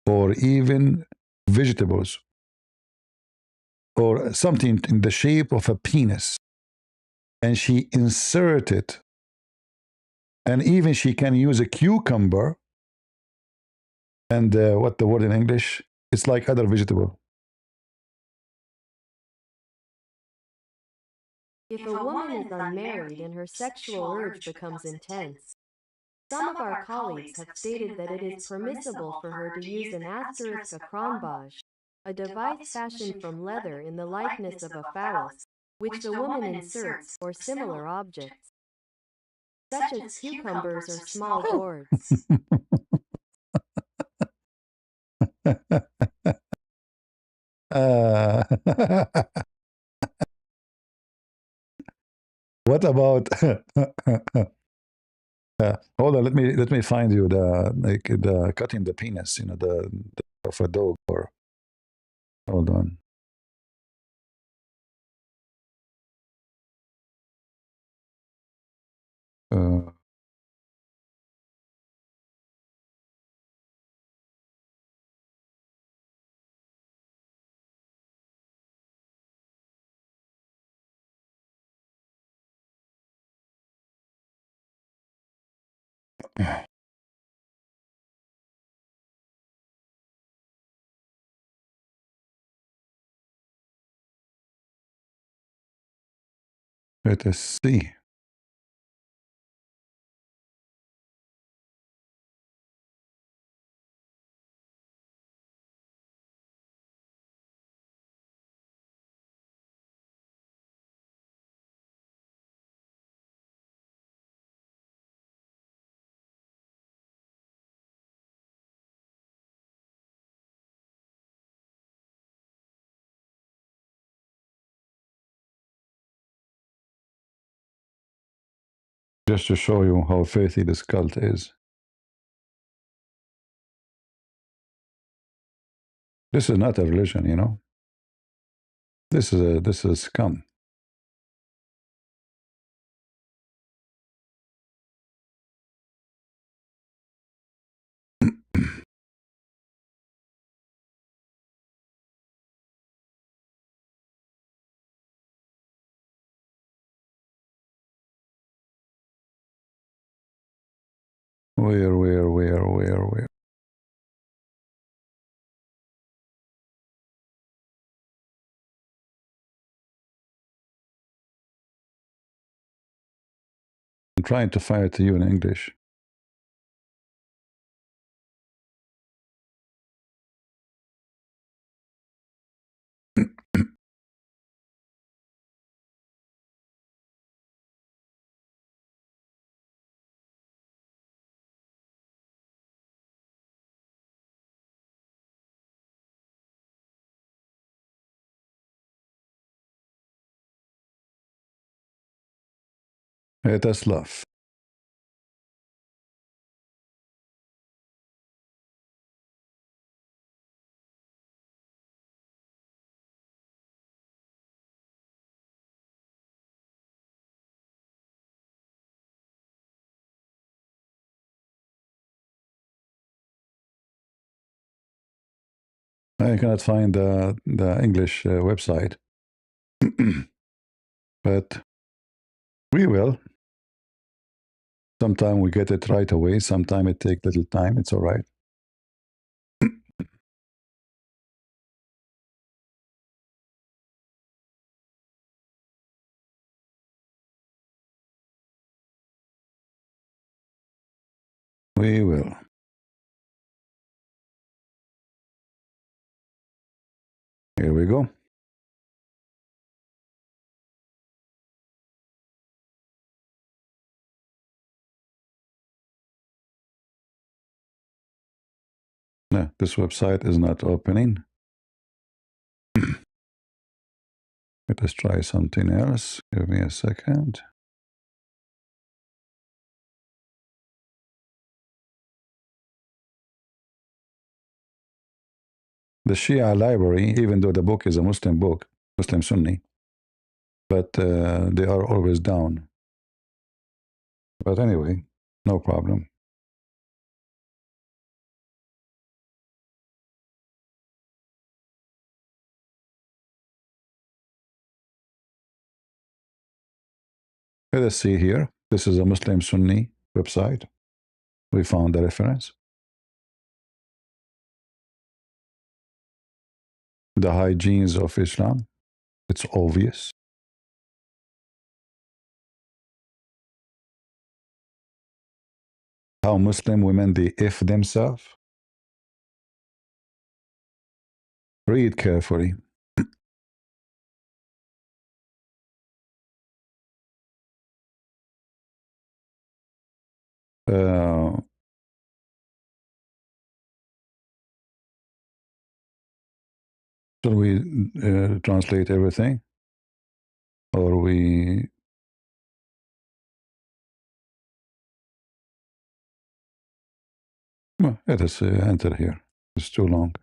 Speaker 1: or even vegetables or something in the shape of a penis, and she insert it, and even she can use a cucumber and what the word in English, it's like other vegetable.
Speaker 5: If a woman is unmarried and her sexual urge becomes intense, some of our colleagues have stated that it is permissible for her to use an asterisk acronbage, a device fashioned from leather in the likeness of a phallus, which the woman inserts, or similar objects, such as cucumbers or small gourds.
Speaker 1: uh, what about hold on, let me find you the like the cutting the penis, the of a dog, or hold on. Uh, let us see. Just to show you how faithy this cult is. This is not a religion. This is scum. Where? I'm trying to find it to you in English. That's love. I cannot find the English website, but we will. Sometime we get it right away. Sometime it takes little time. It's all right. We will. Here we go. No, this website is not opening. Let us try something else. Give me a second. The Shia library, even though the book is a Muslim book, Muslim Sunni, but they are always down. But anyway, no problem. Let us see here. This is a Muslim Sunni website. We found the reference. The hygienes of Islam. It's obvious. How Muslim women they if themselves. Read carefully. Shall we translate everything? Or we... Well, let us enter here. It's too long.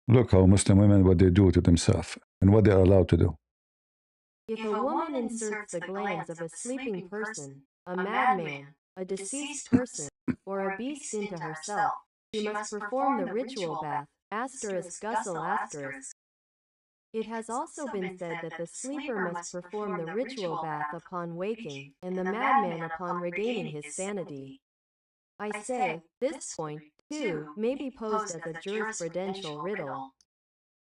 Speaker 1: Look how Muslim women, what they do to themselves and what they are allowed to do.
Speaker 5: If a woman inserts the glands of a sleeping person, a madman, a deceased person, or a beast into herself, she must perform the ritual bath, *****. It has also been said that the sleeper must perform the ritual bath upon waking, and the madman upon regaining his sanity. I say, this point, too, may be posed as a jurisprudential riddle.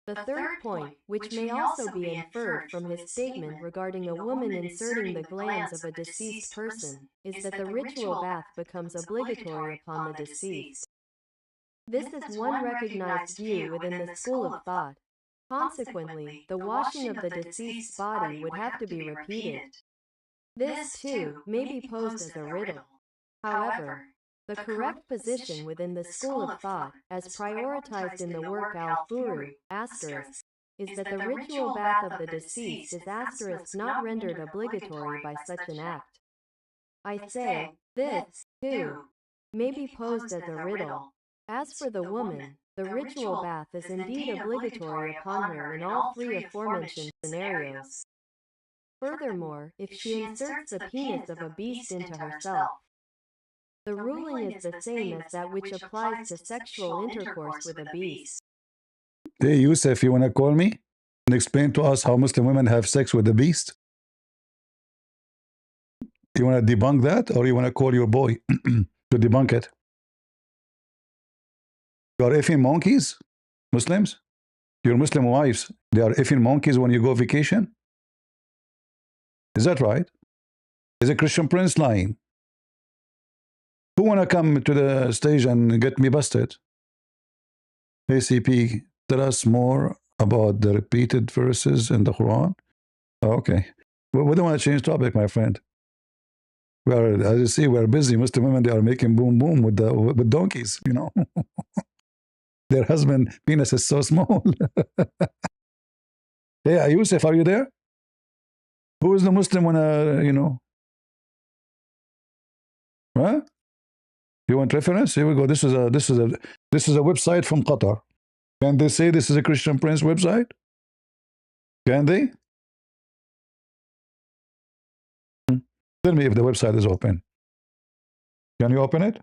Speaker 5: The third point, which may also be inferred from his statement regarding a woman inserting the glands of a deceased person, is that the ritual bath becomes obligatory upon the deceased. This is one recognized view within the school of thought. Consequently, the washing of the deceased's body would have to be repeated. This, too, may be posed as a riddle. However, the correct position within the school of thought, as prioritized in the work Al-Furu, is that the ritual bath of the deceased is not rendered obligatory by such an act. I say, this, too, may be posed as a riddle. As for the woman, the ritual bath is indeed obligatory upon her in all three aforementioned scenarios. Furthermore, if she inserts the penis of a beast into herself, the ruling is the same as that which applies to sexual intercourse with a beast.
Speaker 1: Hey, Yusuf, you want to call me and explain to us how Muslim women have sex with the beast? You want to debunk that, or you want to call your boy to debunk it? You are effing monkeys, Muslims? Your Muslim wives, they are effing monkeys when you go vacation? Is that right? Is a Christian Prince lying? Who want to come to the stage and get me busted? ACP, tell us more about the repeated verses in the Quran. Oh, okay. Well, we don't want to change topic, my friend. We are, as you see, we're busy. Muslim women, they are making boom boom with donkeys, you know. Their husband penis is so small. Hey, Yusuf, are you there? Who is the Muslim when, you know? Huh? You want reference? Here we go. This is a website from Qatar. Can they say this is a Christian Prince website? Can they? Tell me if the website is open. Can you open it?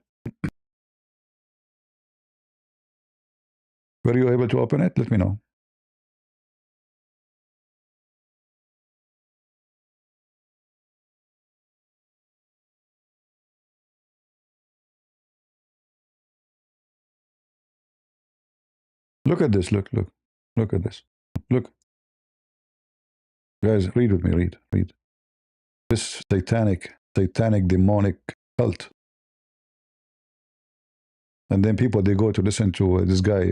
Speaker 1: Were you able to open it? Let me know. Look at this. Look at this. Look. Guys, read with me. Read. This satanic, demonic cult. And then people, they go to listen to this guy,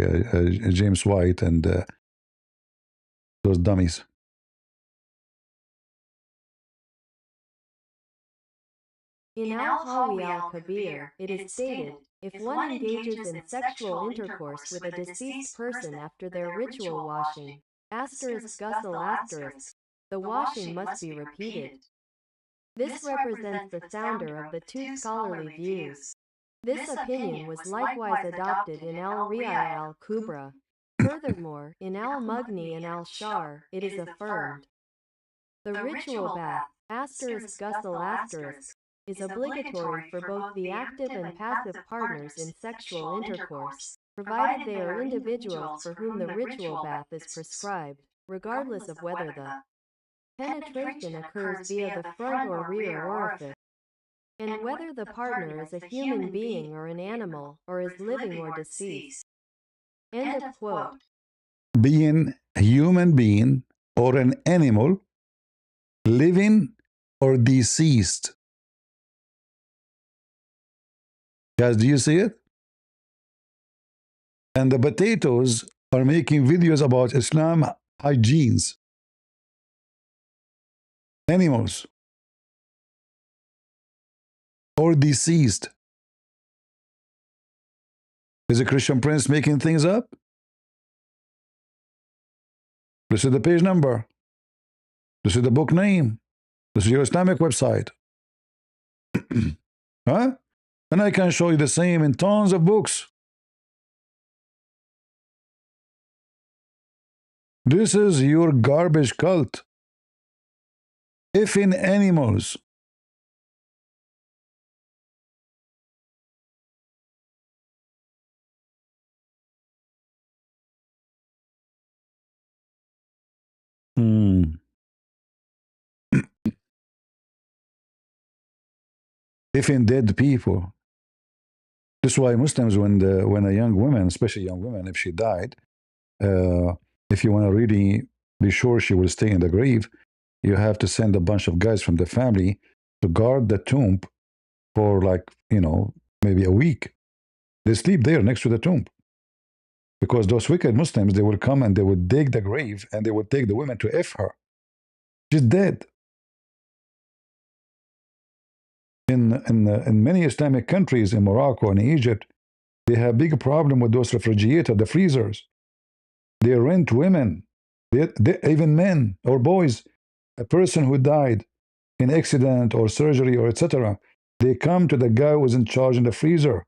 Speaker 1: James White, and those dummies.
Speaker 5: In Al-Hawi al-Kabir, it is stated, if one engages in sexual intercourse with a deceased person after their ritual washing, the washing must be repeated. This represents the sounder of the two scholarly views. This opinion was likewise adopted in al-Ri'ayah al-Kubra. Furthermore, in al-Mughni and al-Shar, it is affirmed. The ritual bath, is obligatory for both the active and passive partners in sexual intercourse, provided they are individuals for whom the ritual bath is prescribed, regardless of whether the penetration occurs via the front or rear orifice, and whether the partner is a human being or an animal, or is living or deceased. End of quote.
Speaker 1: Being a human being or an animal, living or deceased. Guys, do you see it? And the potatoes are making videos about Islam hygienes. Animals or deceased. Is a Christian Prince making things up? This is the page number. This is the book name. This is your Islamic website. Huh? And I can show you the same in tons of books. This is your garbage cult. If in animals. If in dead people. This is why Muslims, when a young woman, especially young woman, if she died, if you want to really be sure she will stay in the grave, you have to send a bunch of guys from the family to guard the tomb for maybe a week. They sleep there next to the tomb. Because those wicked Muslims, they will come and they would dig the grave and they would take the woman to F her. She's dead. In many Islamic countries, in Morocco and Egypt, they have big problem with those refrigerators, the freezers. They rent women, even men or boys. A person who died in accident or surgery or etc., they come to the guy who is in charge in the freezer.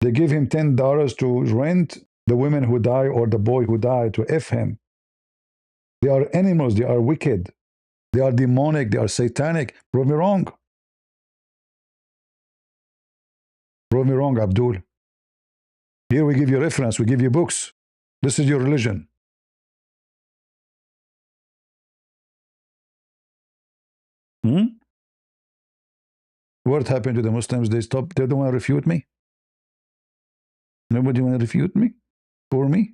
Speaker 1: They give him $10 to rent the women who die or the boy who died to F him. They are animals, they are wicked, they are demonic, they are satanic. Prove me wrong. Prove me wrong, Abdul. Here we give you reference, we give you books. This is your religion. What happened to the Muslims? They stopped. They don't want to refute me. Nobody want to refute me for me.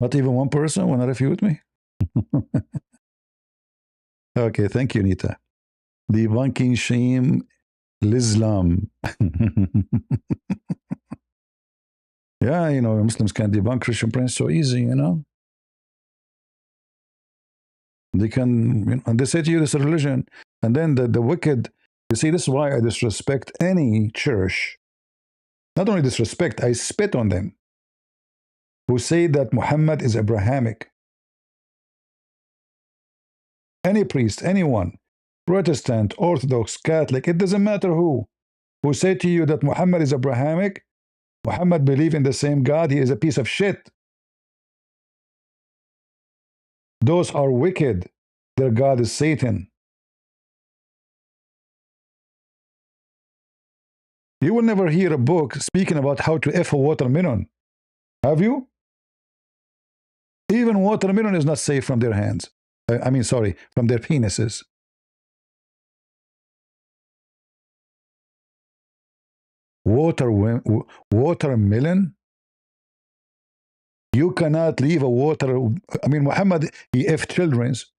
Speaker 1: Not even one person want to refute me. Okay, thank you, Nita. Debunking shame Islam. Yeah, Muslims can debunk Christian Prince so easy, They can, and they say to you, this is religion. And then the wicked, you see, this is why I disrespect any church. Not only disrespect, I spit on them, who say that Muhammad is Abrahamic. Any priest, anyone, Protestant, Orthodox, Catholic, it doesn't matter who say to you that Muhammad is Abrahamic, Muhammad believes in the same God, he is a piece of shit. Those are wicked. Their God is Satan. You will never hear a book speaking about how to F a watermelon. Have you? Even watermelon is not safe from their hands. From their penises. Watermelon? You cannot leave a Muhammad, he F children's.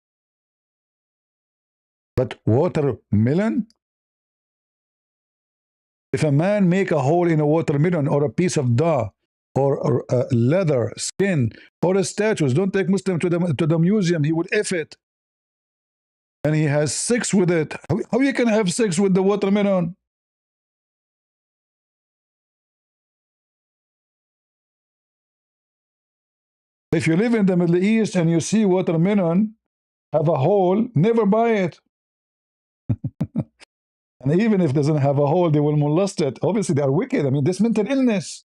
Speaker 1: But watermelon? If a man make a hole in a watermelon or a piece of dough or leather, skin, or a statue, don't take Muslim to the museum, he would F it. and he has sex with it. How you can have sex with the watermelon? If you live in the Middle East and you see watermelon have a hole, never buy it. And even if it doesn't have a hole, they will molest it. Obviously, they are wicked. I mean, this mental illness.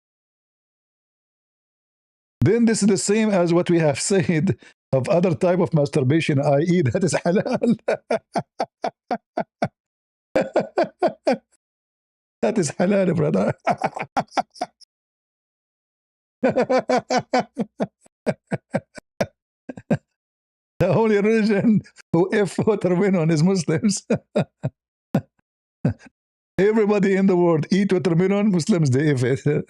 Speaker 1: Then this is the same as what we have said of other type of masturbation, i.e. that is halal. That is halal, brother. The only religion who F watermelon is Muslims. Everybody in the world eat watermelon, Muslims they F it.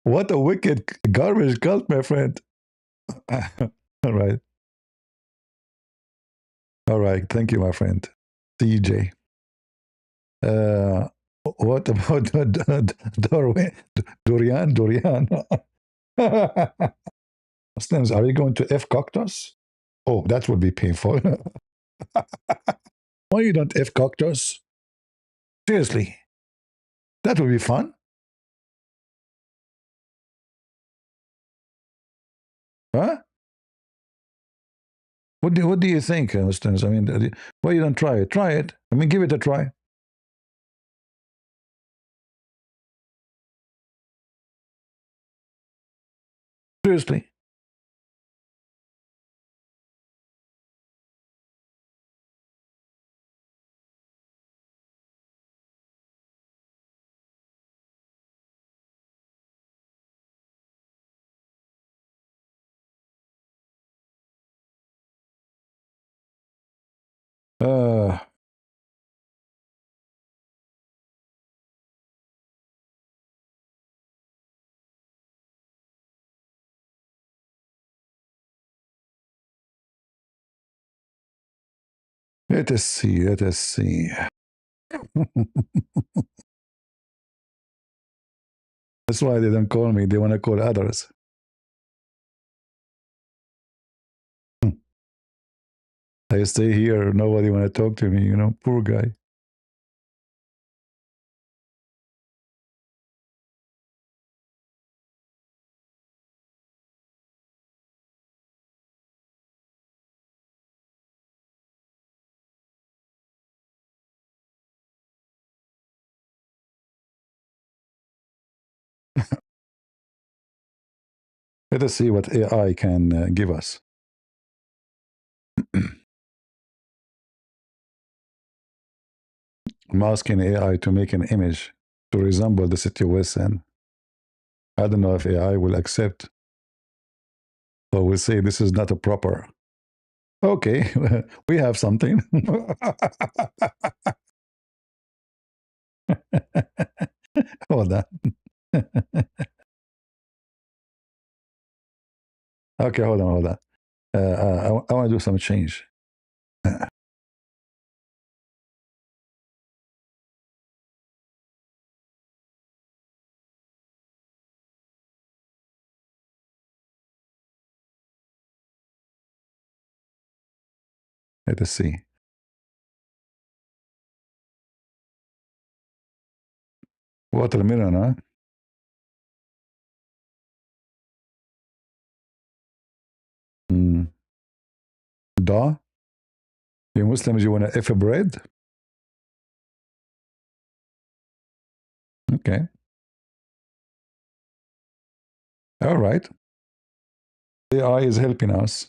Speaker 1: What a wicked garbage cult, my friend. All right. All right. Thank you, my friend. CJ. What about Dorian? Dorian. Muslims, are you going to F cactus? Oh, that would be painful. Why you don't F cactus? Seriously. That would be fun. Huh? What do you think, Muslims? I mean, why you don't try it? Try it. I mean, give it a try. Seriously. Uh, Let us see. Let us see. That's why they don't call me. They want to call others. I stay here. Nobody want to talk to me. You know, poor guy. Let us see what AI can give us. I'm asking AI to make an image to resemble the situation. I don't know if AI will accept. So we'll say this is not a proper. Okay, we have something. Hold on. Okay, hold on. I want to do some change. Let us see. Watermelon, huh? Da? You Muslims, you want to F bread? Okay. All right. AI is helping us.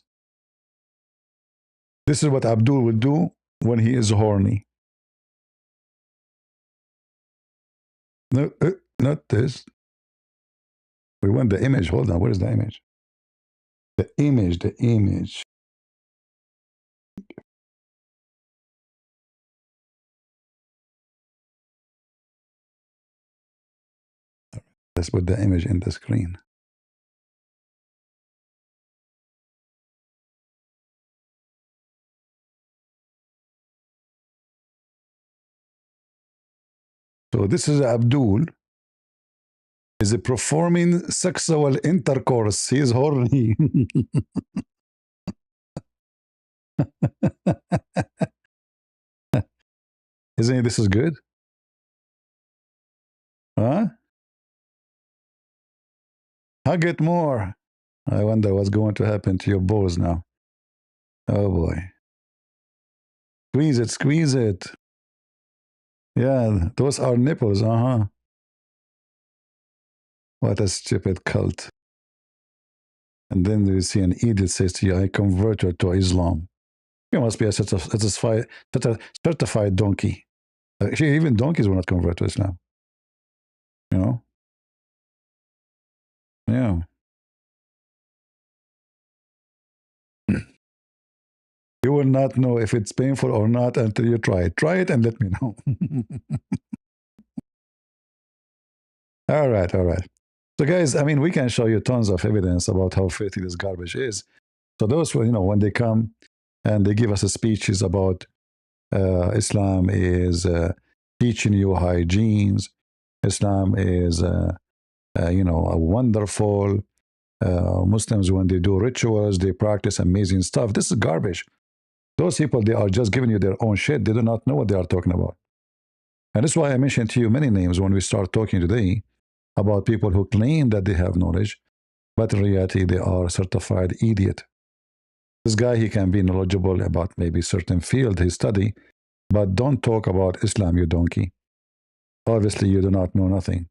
Speaker 1: This is what Abdul will do when he is horny. No, not this. We want the image. Hold on. Where is the image? The image. Let's put the image in the screen. So this is Abdul. Is performing sexual intercourse. He is horny. Isn't this is good? Huh? Hug it more. I wonder what's going to happen to your balls now. Oh boy. Squeeze it, squeeze it. Yeah, those are nipples, uh-huh. What a stupid cult. And then you see an edict says to you, I convert her to Islam. You must be a certified donkey. Actually, even donkeys will not convert to Islam. You know? Yeah. You will not know if it's painful or not until you try it. Try it and let me know. All right, all right. So, guys, I mean, we can show you tons of evidence about how filthy this garbage is. So, those, when they come and they give us speeches about Islam is teaching you hygienes, Islam is, a wonderful. Muslims, when they do rituals, they practice amazing stuff. This is garbage. Those people, they are just giving you their own shit. They do not know what they are talking about. And that's why I mentioned to you many names when we start talking today about people who claim that they have knowledge, but in reality, they are certified idiot. This guy, he can be knowledgeable about maybe certain field he study, but don't talk about Islam, you donkey. Obviously, you do not know nothing.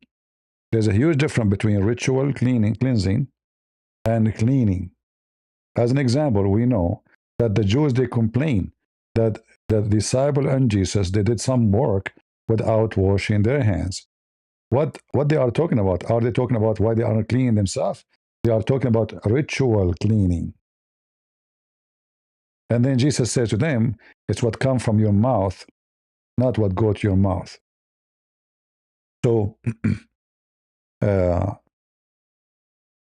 Speaker 1: There's a huge difference between ritual cleansing, and cleaning. As an example, we know that the Jews, they complain that the disciple and Jesus, they did some work without washing their hands. What they are talking about? Are they talking about why they are not cleaning themselves? They are talking about ritual cleaning. And then Jesus says to them, it's what comes from your mouth, not what goes to your mouth. So uh,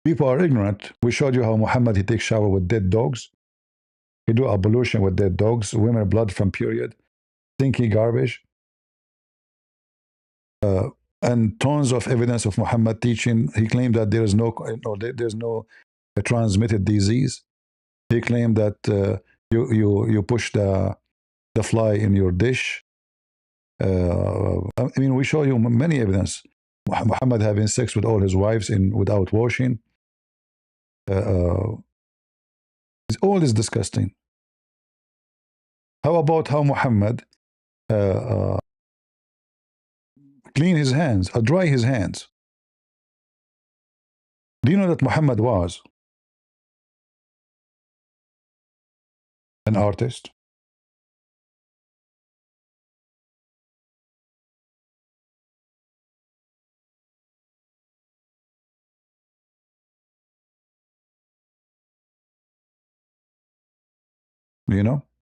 Speaker 1: people are ignorant. We showed you how Muhammad, he takes shower with dead dogs. He do ablution with dead dogs, women blood from period, stinky garbage. And tons of evidence of Muhammad teaching. He claimed that there is there's no transmitted disease. He claimed that you push the fly in your dish. I mean, we show you many evidence. Muhammad having sex with all his wives without washing. All is disgusting. How about how Muhammad uh, uh, clean his hands or dry his hands? Do you know that Muhammad was an artist? You know?